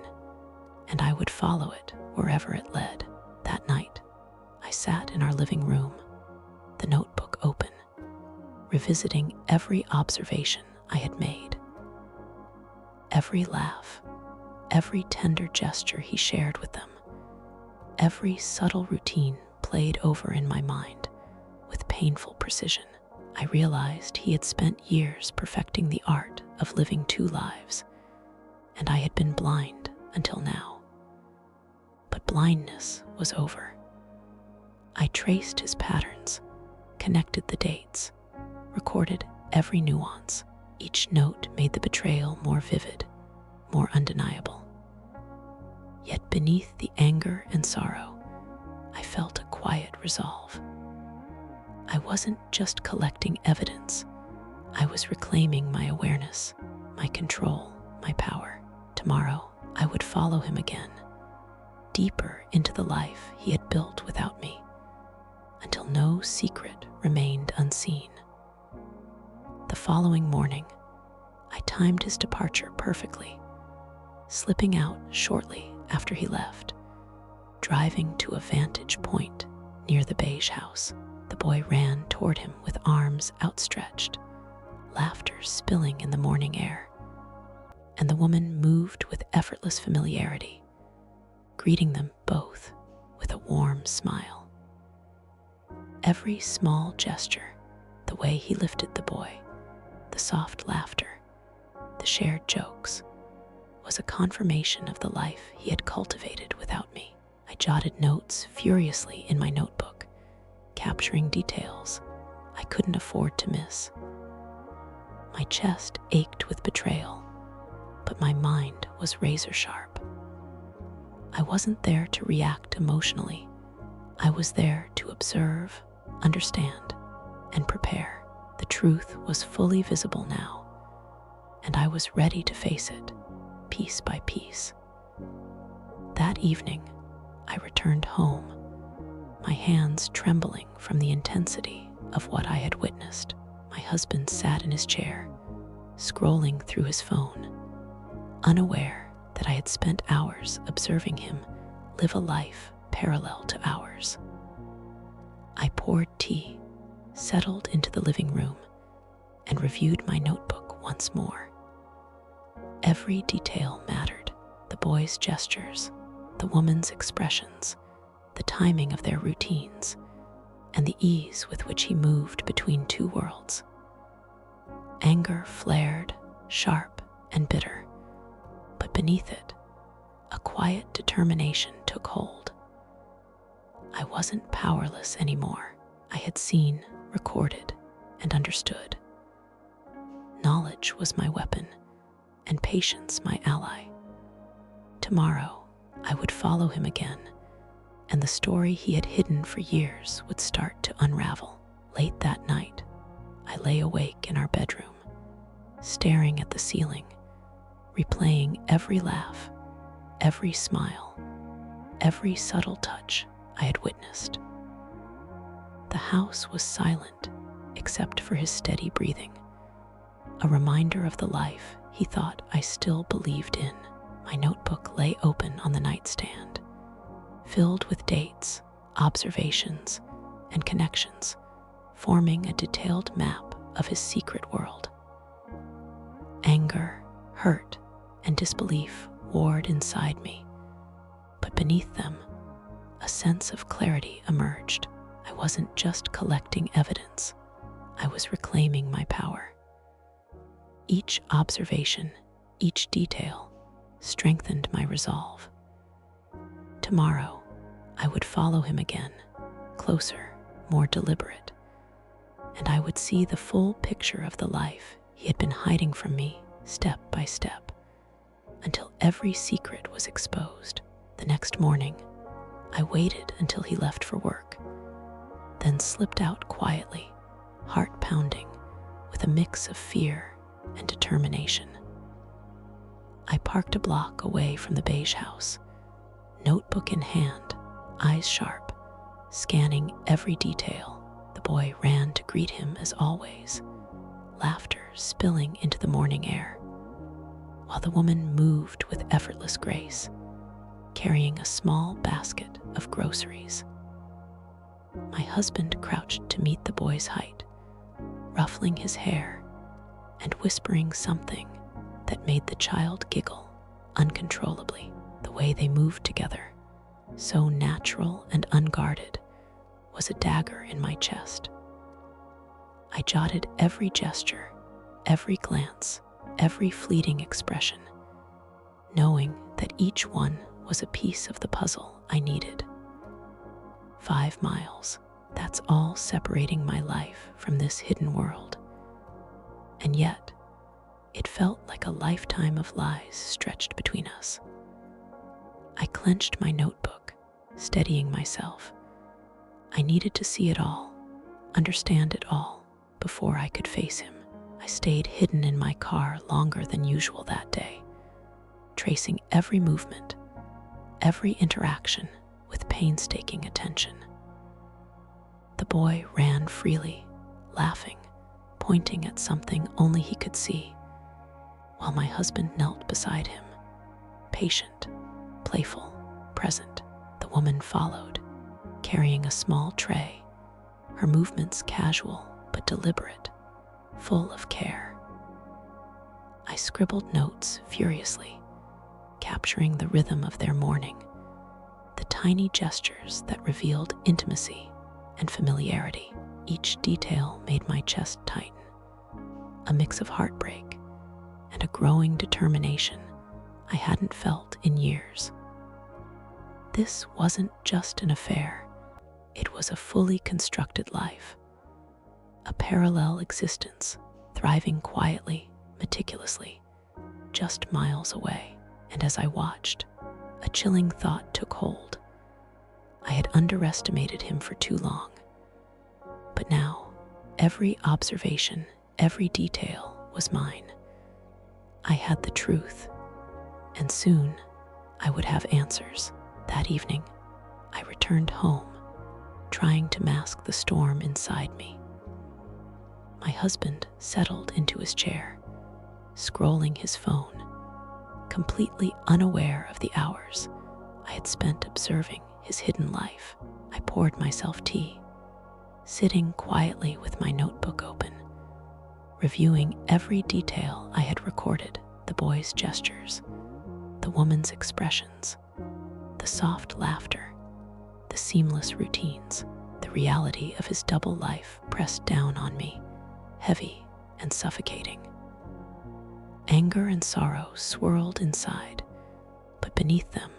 and I would follow it wherever it led. That night, I sat in our living room, the notebook open, revisiting every observation I had made. Every laugh, every tender gesture he shared with them, every subtle routine played over in my mind with painful precision. I realized he had spent years perfecting the art of living 2 lives, and I had been blind until now. But blindness was over. I traced his patterns, connected the dates, recorded every nuance. Each note made the betrayal more vivid, more undeniable. Yet beneath the anger and sorrow, I felt a quiet resolve. I wasn't just collecting evidence, I was reclaiming my awareness, my control, my power. Tomorrow, I would follow him again, deeper into the life he had built without me, until no secret remained unseen. The following morning, I timed his departure perfectly, slipping out shortly after he left, driving to a vantage point near the beige house. The boy ran toward him with arms outstretched, laughter spilling in the morning air, and the woman moved with effortless familiarity, greeting them both with a warm smile. Every small gesture, the way he lifted the boy, the soft laughter, the shared jokes, was a confirmation of the life he had cultivated without me. I jotted notes furiously in my notebook, capturing details I couldn't afford to miss. My chest ached with betrayal, but my mind was razor sharp. I wasn't there to react emotionally. I was there to observe, understand, and prepare. The truth was fully visible now, and I was ready to face it, piece by piece. That evening, I returned home, my hands trembling from the intensity of what I had witnessed. My husband sat in his chair, scrolling through his phone, unaware that I had spent hours observing him live a life parallel to ours. I poured tea, settled into the living room, and reviewed my notebook once more. Every detail mattered: the boy's gestures, the woman's expressions, the timing of their routines, and the ease with which he moved between two worlds. Anger flared, sharp and bitter, but beneath it, a quiet determination took hold. I wasn't powerless anymore. I had seen, recorded, and understood. Knowledge was my weapon, and patience my ally. Tomorrow, I would follow him again, and the story he had hidden for years would start to unravel. Late that night, I lay awake in our bedroom, staring at the ceiling, replaying every laugh, every smile, every subtle touch I had witnessed. The house was silent except for his steady breathing, a reminder of the life he thought I still believed in. My notebook lay open on the nightstand, filled with dates, observations, and connections, forming a detailed map of his secret world. Anger, hurt, and disbelief warred inside me, but beneath them, a sense of clarity emerged. I wasn't just collecting evidence, I was reclaiming my power. Each observation, each detail, strengthened my resolve. Tomorrow, I would follow him again, closer, more deliberate, and I would see the full picture of the life he had been hiding from me, step by step, until every secret was exposed. The next morning, I waited until he left for work, then slipped out quietly, heart pounding, with a mix of fear and determination. I parked a block away from the beige house, notebook in hand, eyes sharp, scanning every detail. The boy ran to greet him as always, laughter spilling into the morning air, while the woman moved with effortless grace, carrying a small basket of groceries. My husband crouched to meet the boy's height, ruffling his hair and whispering something that made the child giggle uncontrollably. The way they moved together, so natural and unguarded, was a dagger in my chest. I jotted every gesture, every glance, every fleeting expression, knowing that each one was a piece of the puzzle I needed. 5 miles, that's all separating my life from this hidden world. And yet, it felt like a lifetime of lies stretched between us. I clenched my notebook, steadying myself. I needed to see it all, understand it all, before I could face him. I stayed hidden in my car longer than usual that day, tracing every movement, every interaction with painstaking attention. The boy ran freely, laughing, pointing at something only he could see, while my husband knelt beside him, patient, playful, present. The woman followed, carrying a small tray, her movements casual but deliberate, full of care. I scribbled notes furiously, capturing the rhythm of their morning, the tiny gestures that revealed intimacy and familiarity. Each detail made my chest tighten, a mix of heartbreak and a growing determination I hadn't felt in years. This wasn't just an affair, it was a fully constructed life, a parallel existence thriving quietly, meticulously, just miles away. And as I watched, a chilling thought took hold. I had underestimated him for too long. But now, every observation, every detail was mine. I had the truth, and soon I would have answers. That evening, I returned home, trying to mask the storm inside me. My husband settled into his chair, scrolling his phone, completely unaware of the hours I had spent observing his hidden life. I poured myself tea, sitting quietly with my notebook open, reviewing every detail I had recorded: the boy's gestures, the woman's expressions, the soft laughter, the seamless routines. The reality of his double life pressed down on me, heavy and suffocating. Anger and sorrow swirled inside, but beneath them,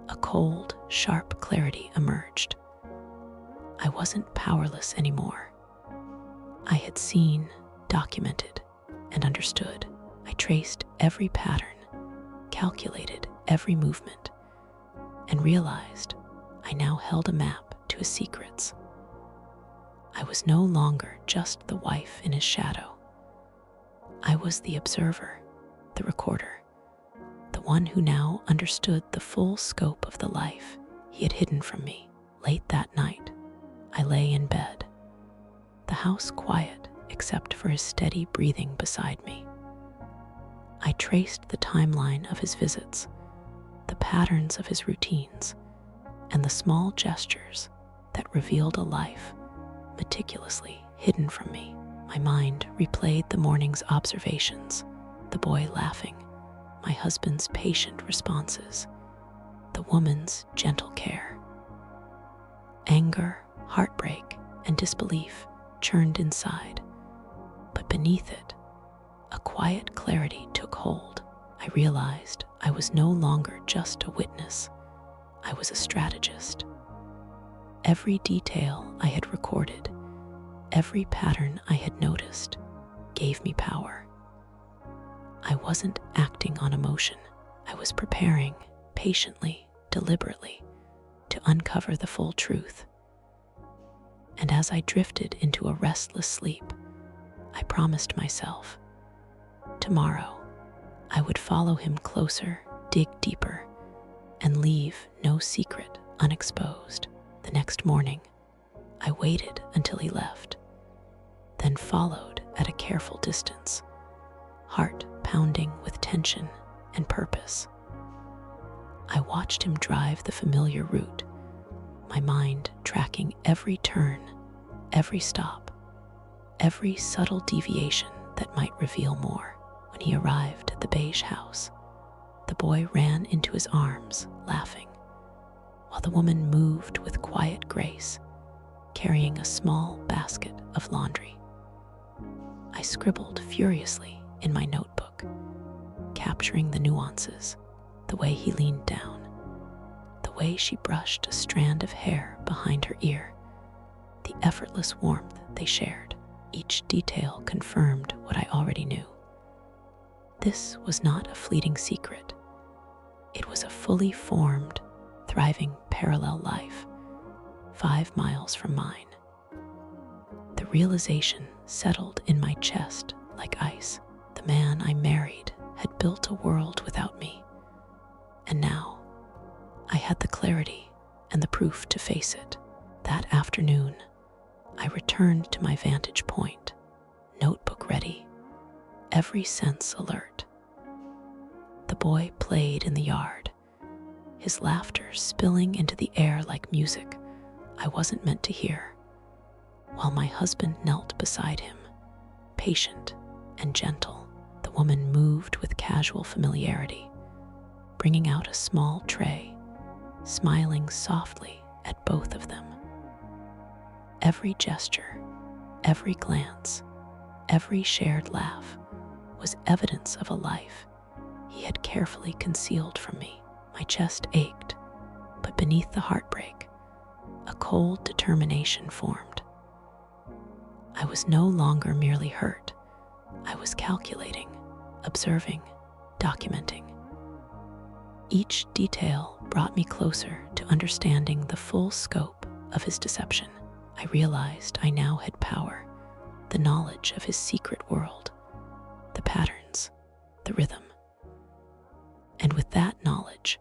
a cold, sharp clarity emerged. I wasn't powerless anymore. I had seen, documented, and understood. I traced every pattern, calculated every movement, and realized I now held a map to his secrets. I was no longer just the wife in his shadow. I was the observer, the recorder, the one who now understood the full scope of the life he had hidden from me. Late that night, I lay in bed, the house quiet except for his steady breathing beside me. I traced the timeline of his visits, the patterns of his routines, and the small gestures that revealed a life meticulously hidden from me. My mind replayed the morning's observations, the boy laughing, my husband's patient responses, the woman's gentle care. Anger, heartbreak, and disbelief churned inside, but beneath it, a quiet clarity took hold. I realized I was no longer just a witness. I was a strategist. Every detail I had recorded, every pattern I had noticed, gave me power. I wasn't acting on emotion. I was preparing, patiently, deliberately, to uncover the full truth. And as I drifted into a restless sleep, I promised myself, tomorrow, I would follow him closer, dig deeper, and leave no secret unexposed. The next morning, I waited until he left, then followed at a careful distance, heart pounding with tension and purpose. I watched him drive the familiar route, my mind tracking every turn, every stop, every subtle deviation that might reveal more. When he arrived at the beige house, the boy ran into his arms, laughing, while the woman moved with quiet grace, carrying a small basket of laundry. I scribbled furiously in my notebook, capturing the nuances, the way he leaned down, the way she brushed a strand of hair behind her ear, the effortless warmth they shared. Each detail confirmed what I already knew. This was not a fleeting secret. It was a fully formed, thriving parallel life, 5 miles from mine. The realization settled in my chest like ice. The man I married had built a world without me, and now I had the clarity and the proof to face it. That afternoon, I returned to my vantage point, notebook ready, every sense alert. The boy played in the yard, his laughter spilling into the air like music I wasn't meant to hear, while my husband knelt beside him, patient and gentle. The woman moved with casual familiarity, bringing out a small tray, smiling softly at both of them. Every gesture, every glance, every shared laugh was evidence of a life he had carefully concealed from me. My chest ached, but beneath the heartbreak, a cold determination formed. I was no longer merely hurt. I was calculating, observing, documenting. Each detail brought me closer to understanding the full scope of his deception. I realized I now had power, the knowledge of his secret world, the patterns, the rhythm. And with that knowledge,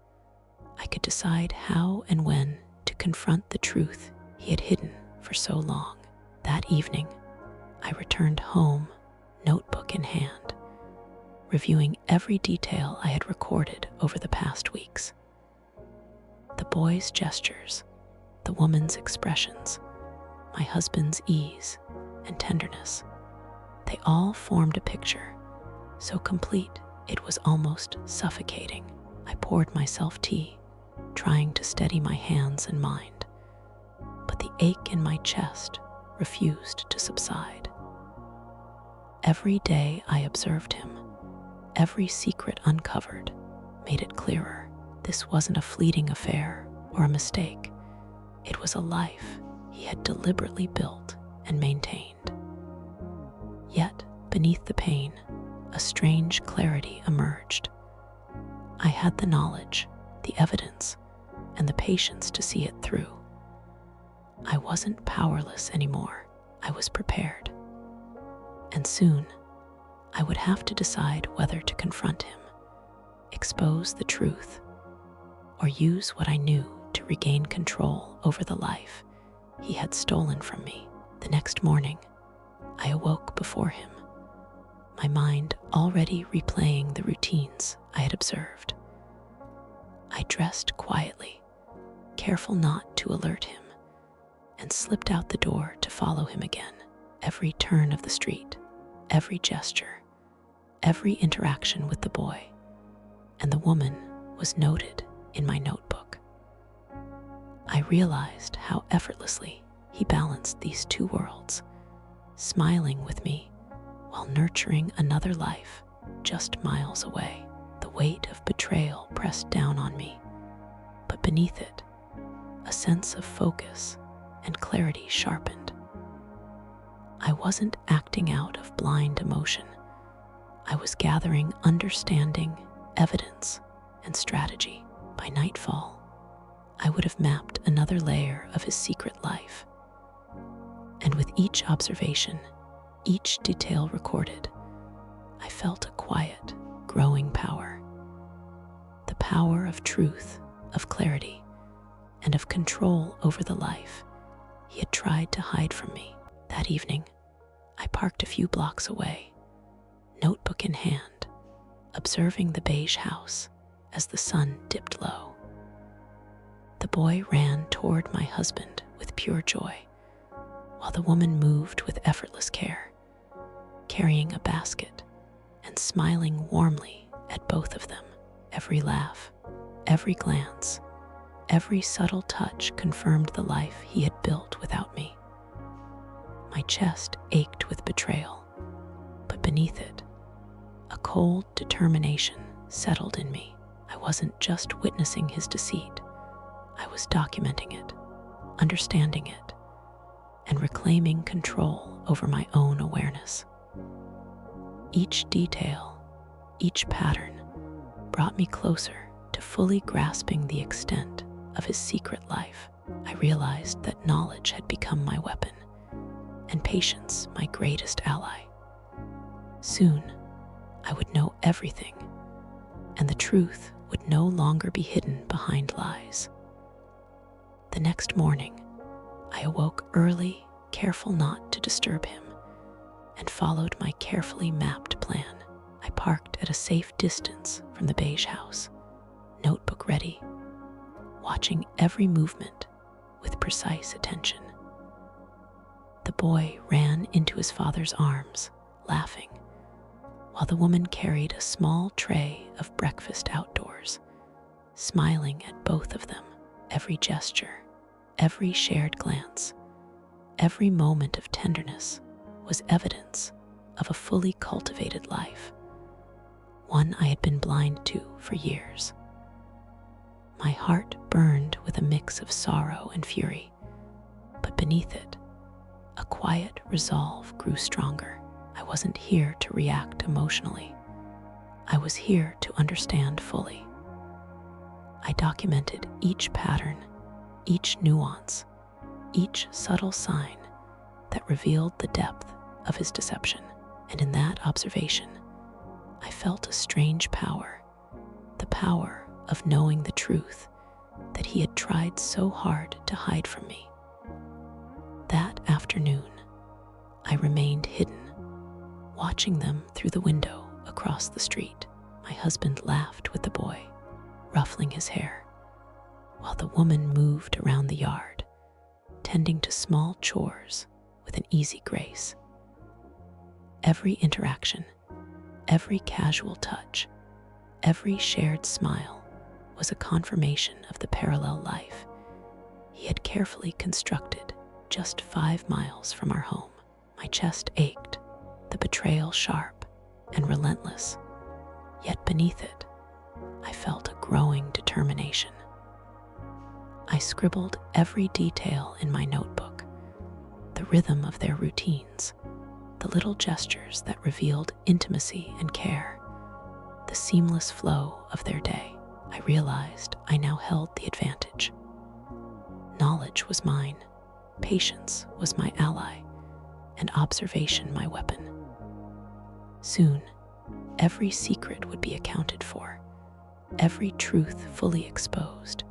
I could decide how and when to confront the truth he had hidden for so long. That evening, I returned home, notebook in hand, reviewing every detail I had recorded over the past weeks. The boy's gestures, the woman's expressions, my husband's ease and tenderness, they all formed a picture so complete it was almost suffocating. I poured myself tea, trying to steady my hands and mind, but the ache in my chest refused to subside. Every day I observed him, every secret uncovered made it clearer. This wasn't a fleeting affair or a mistake. It was a life he had deliberately built and maintained. Yet, beneath the pain, a strange clarity emerged. I had the knowledge, the evidence, and the patience to see it through. I wasn't powerless anymore. I was prepared. And soon, I would have to decide whether to confront him, expose the truth, or use what I knew to regain control over the life he had stolen from me. The next morning, I awoke before him, my mind already replaying the routines I had observed. I dressed quietly, careful not to alert him, and slipped out the door to follow him again. Every turn of the street, every gesture, every interaction with the boy and the woman was noted in my notebook. I realized how effortlessly he balanced these two worlds, smiling with me while nurturing another life just miles away. The weight of betrayal pressed down on me, but beneath it, a sense of focus and clarity sharpened. I wasn't acting out of blind emotion. I was gathering understanding, evidence, and strategy. By nightfall, I would have mapped another layer of his secret life. And with each observation, each detail recorded, I felt a quiet, growing power. The power of truth, of clarity, and of control over the life he had tried to hide from me. That evening, I parked a few blocks away, notebook in hand, observing the beige house as the sun dipped low. The boy ran toward my husband with pure joy, while the woman moved with effortless care, carrying a basket and smiling warmly at both of them. Every laugh, every glance, every subtle touch confirmed the life he had built without me. My chest ached with betrayal, but beneath it, a cold determination settled in me. I wasn't just witnessing his deceit. I was documenting it, understanding it, and reclaiming control over my own awareness. Each detail, each pattern, brought me closer to fully grasping the extent of his secret life. I realized that knowledge had become my weapon, and patience my greatest ally. Soon, I would know everything, and the truth would no longer be hidden behind lies. The next morning, I awoke early, careful not to disturb him, and followed my carefully mapped plan. I parked at a safe distance from the beige house, notebook ready, watching every movement with precise attention. The boy ran into his father's arms, laughing, while the woman carried a small tray of breakfast outdoors, smiling at both of them. Every gesture, every shared glance, every moment of tenderness was evidence of a fully cultivated life, one I had been blind to for years. My heart burned with a mix of sorrow and fury, but beneath it, a quiet resolve grew stronger. I wasn't here to react emotionally. I was here to understand fully. I documented each pattern, each nuance, each subtle sign that revealed the depth of his deception. And in that observation, I felt a strange power, the power of knowing the truth that he had tried so hard to hide from me. That afternoon, I remained hidden, watching them through the window across the street. My husband laughed with the boy, ruffling his hair, while the woman moved around the yard, tending to small chores with an easy grace. Every interaction, every casual touch, every shared smile was a confirmation of the parallel life he had carefully constructed just 5 miles from our home. My chest ached, the betrayal sharp and relentless, yet beneath it, I felt a growing determination. I scribbled every detail in my notebook, the rhythm of their routines, the little gestures that revealed intimacy and care, the seamless flow of their day. I realized I now held the advantage. Knowledge was mine, patience was my ally, and observation my weapon. Soon, every secret would be accounted for, every truth fully exposed,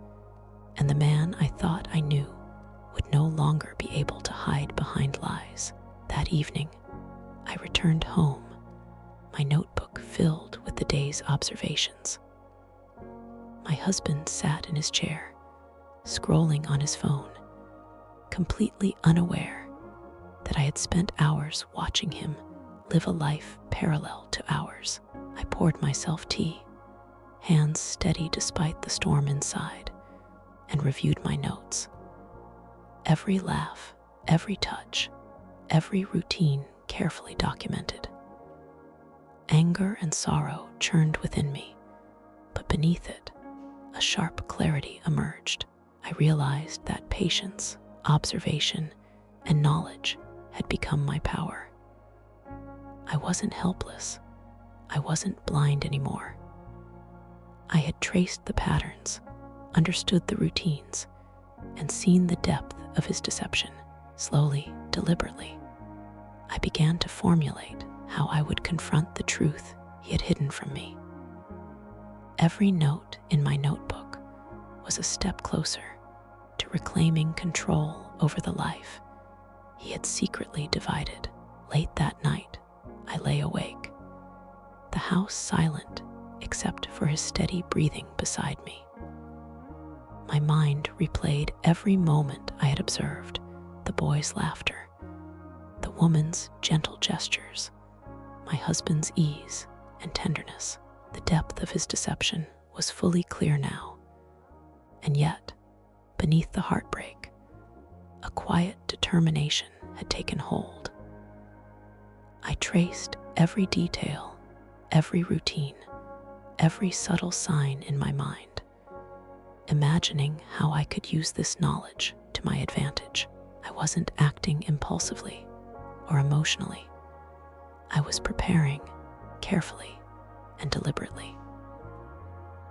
and the man I thought I knew would no longer be able to hide behind lies. That evening, I returned home, my notebook filled with the day's observations. My husband sat in his chair, scrolling on his phone, completely unaware that I had spent hours watching him live a life parallel to ours. I poured myself tea, hands steady despite the storm inside, and reviewed my notes. Every laugh, every touch, every routine carefully documented. Anger and sorrow churned within me, but beneath it, a sharp clarity emerged. I realized that patience, observation, and knowledge had become my power. I wasn't helpless. I wasn't blind anymore. I had traced the patterns, understood the routines, and seen the depth of his deception. Slowly, deliberately, I began to formulate how I would confront the truth he had hidden from me. Every note in my notebook was a step closer to reclaiming control over the life he had secretly divided. Late that night, I lay awake, the house silent except for his steady breathing beside me. My mind replayed every moment I had observed, the boy's laughter, the woman's gentle gestures, my husband's ease and tenderness. The depth of his deception was fully clear now, and yet, beneath the heartbreak, a quiet determination had taken hold. I traced every detail, every routine, every subtle sign in my mind, imagining how I could use this knowledge to my advantage. I wasn't acting impulsively or emotionally. I was preparing carefully and deliberately.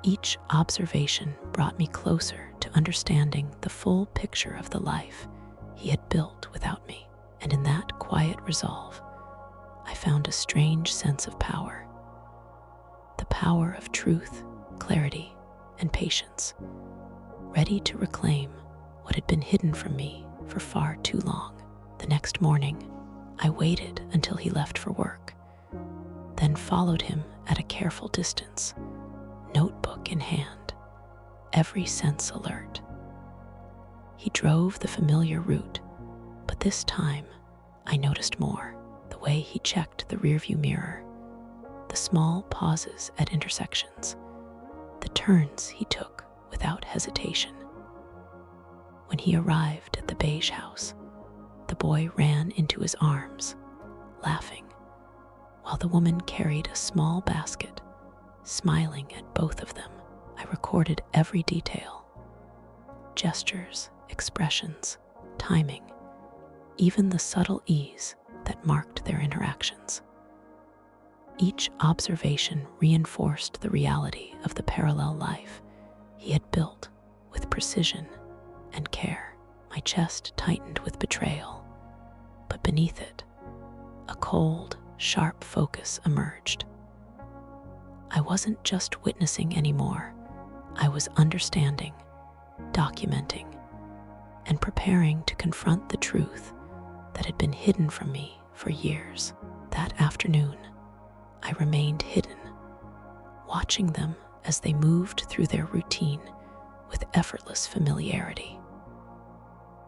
Each observation brought me closer to understanding the full picture of the life he had built without me, and in that quiet resolve, I found a strange sense of power. The power of truth, clarity, and patience, ready to reclaim what had been hidden from me for far too long. The next morning, I waited until he left for work, then followed him at a careful distance, notebook in hand, every sense alert. He drove the familiar route, but this time I noticed more: the way he checked the rearview mirror, the small pauses at intersections, the turns he took without hesitation. When he arrived at the beige house, the boy ran into his arms, laughing, while the woman carried a small basket, smiling at both of them. I recorded every detail: gestures, expressions, timing, even the subtle ease that marked their interactions. Each observation reinforced the reality of the parallel life he had built with precision and care. My chest tightened with betrayal, but beneath it, a cold, sharp focus emerged. I wasn't just witnessing anymore. I was understanding, documenting, and preparing to confront the truth that had been hidden from me for years. That afternoon, I remained hidden, watching them as they moved through their routine with effortless familiarity.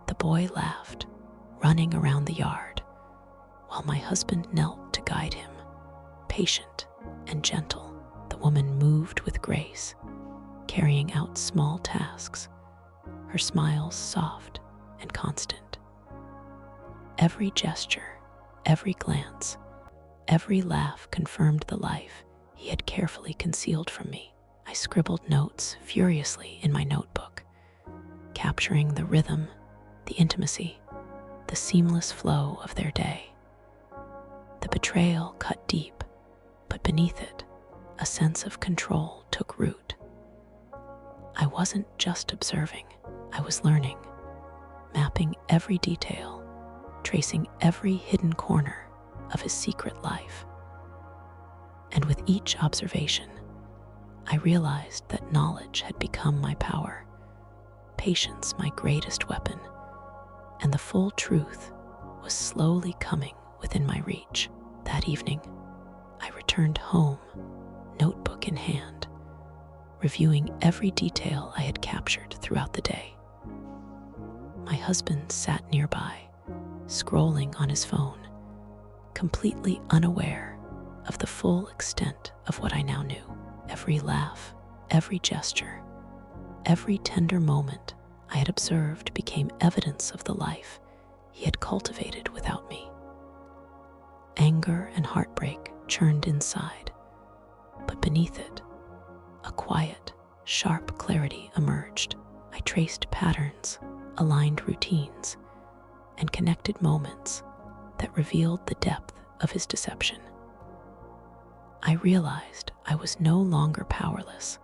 The boy laughed, running around the yard, while my husband knelt to guide him, patient and gentle. The woman moved with grace, carrying out small tasks, her smiles soft and constant. Every gesture, every glance, every laugh confirmed the life he had carefully concealed from me. I scribbled notes furiously in my notebook, capturing the rhythm, the intimacy, the seamless flow of their day. The betrayal cut deep, but beneath it, a sense of control took root. I wasn't just observing, I was learning, mapping every detail, tracing every hidden corner of his secret life. And with each observation, I realized that knowledge had become my power, patience my greatest weapon, and the full truth was slowly coming within my reach. That evening, I returned home, notebook in hand, reviewing every detail I had captured throughout the day. My husband sat nearby, scrolling on his phone, completely unaware of the full extent of what I now knew. Every laugh, every gesture, every tender moment I had observed became evidence of the life he had cultivated without me. Anger and heartbreak churned inside, but beneath it, a quiet, sharp clarity emerged. I traced patterns, aligned routines, and connected moments that revealed the depth of his deception. I realized I was no longer powerless.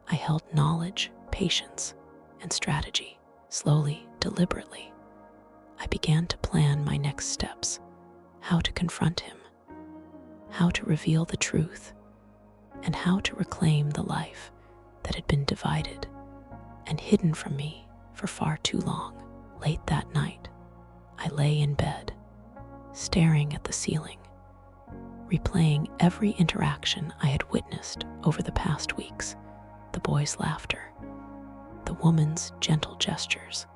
I held knowledge, patience, and strategy. Slowly, deliberately, I began to plan my next steps, how to confront him, how to reveal the truth, and how to reclaim the life that had been divided and hidden from me for far too long. Late that night, I lay in bed, staring at the ceiling, replaying every interaction I had witnessed over the past weeks. The boy's laughter, the woman's gentle gestures,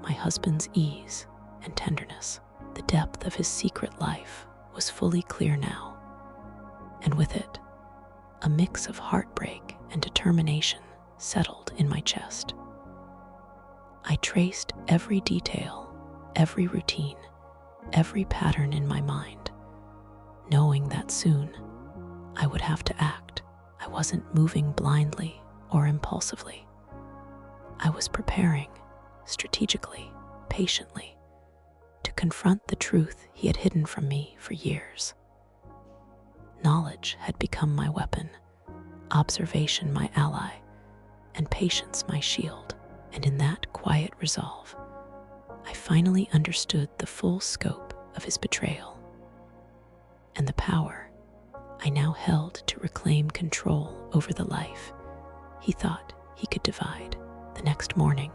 my husband's ease and tenderness. The depth of his secret life was fully clear now, and with it, a mix of heartbreak and determination settled in my chest. I traced every detail, every routine, every pattern in my mind, knowing that soon I would have to act. I wasn't moving blindly or impulsively. I was preparing, strategically, patiently, to confront the truth he had hidden from me for years. Knowledge had become my weapon, observation my ally, and patience my shield. And in that quiet resolve, I finally understood the full scope of his betrayal and the power I now held to reclaim control over the life he thought he could divide. The next morning,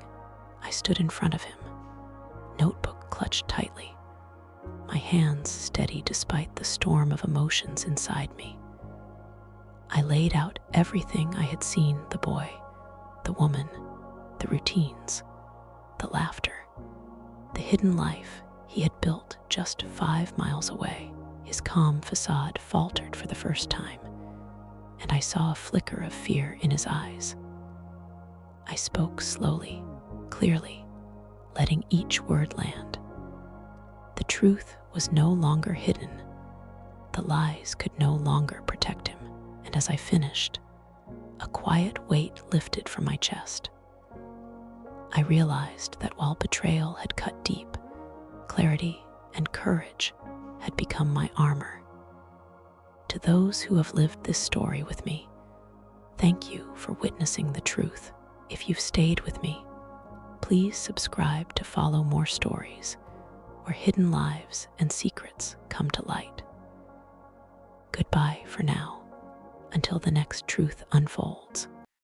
I stood in front of him, notebook clutched tightly, my hands steady despite the storm of emotions inside me. I laid out everything I had seen: the boy, the woman, the routines, the laughter, the hidden life he had built just 5 miles away. His calm facade faltered for the first time, and I saw a flicker of fear in his eyes. I spoke slowly, clearly, letting each word land. The truth was no longer hidden. The lies could no longer protect him. And as I finished, a quiet weight lifted from my chest. I realized that while betrayal had cut deep, clarity and courage had become my armor. To those who have lived this story with me, thank you for witnessing the truth. If you've stayed with me, please subscribe to follow more stories where hidden lives and secrets come to light. Goodbye for now, until the next truth unfolds.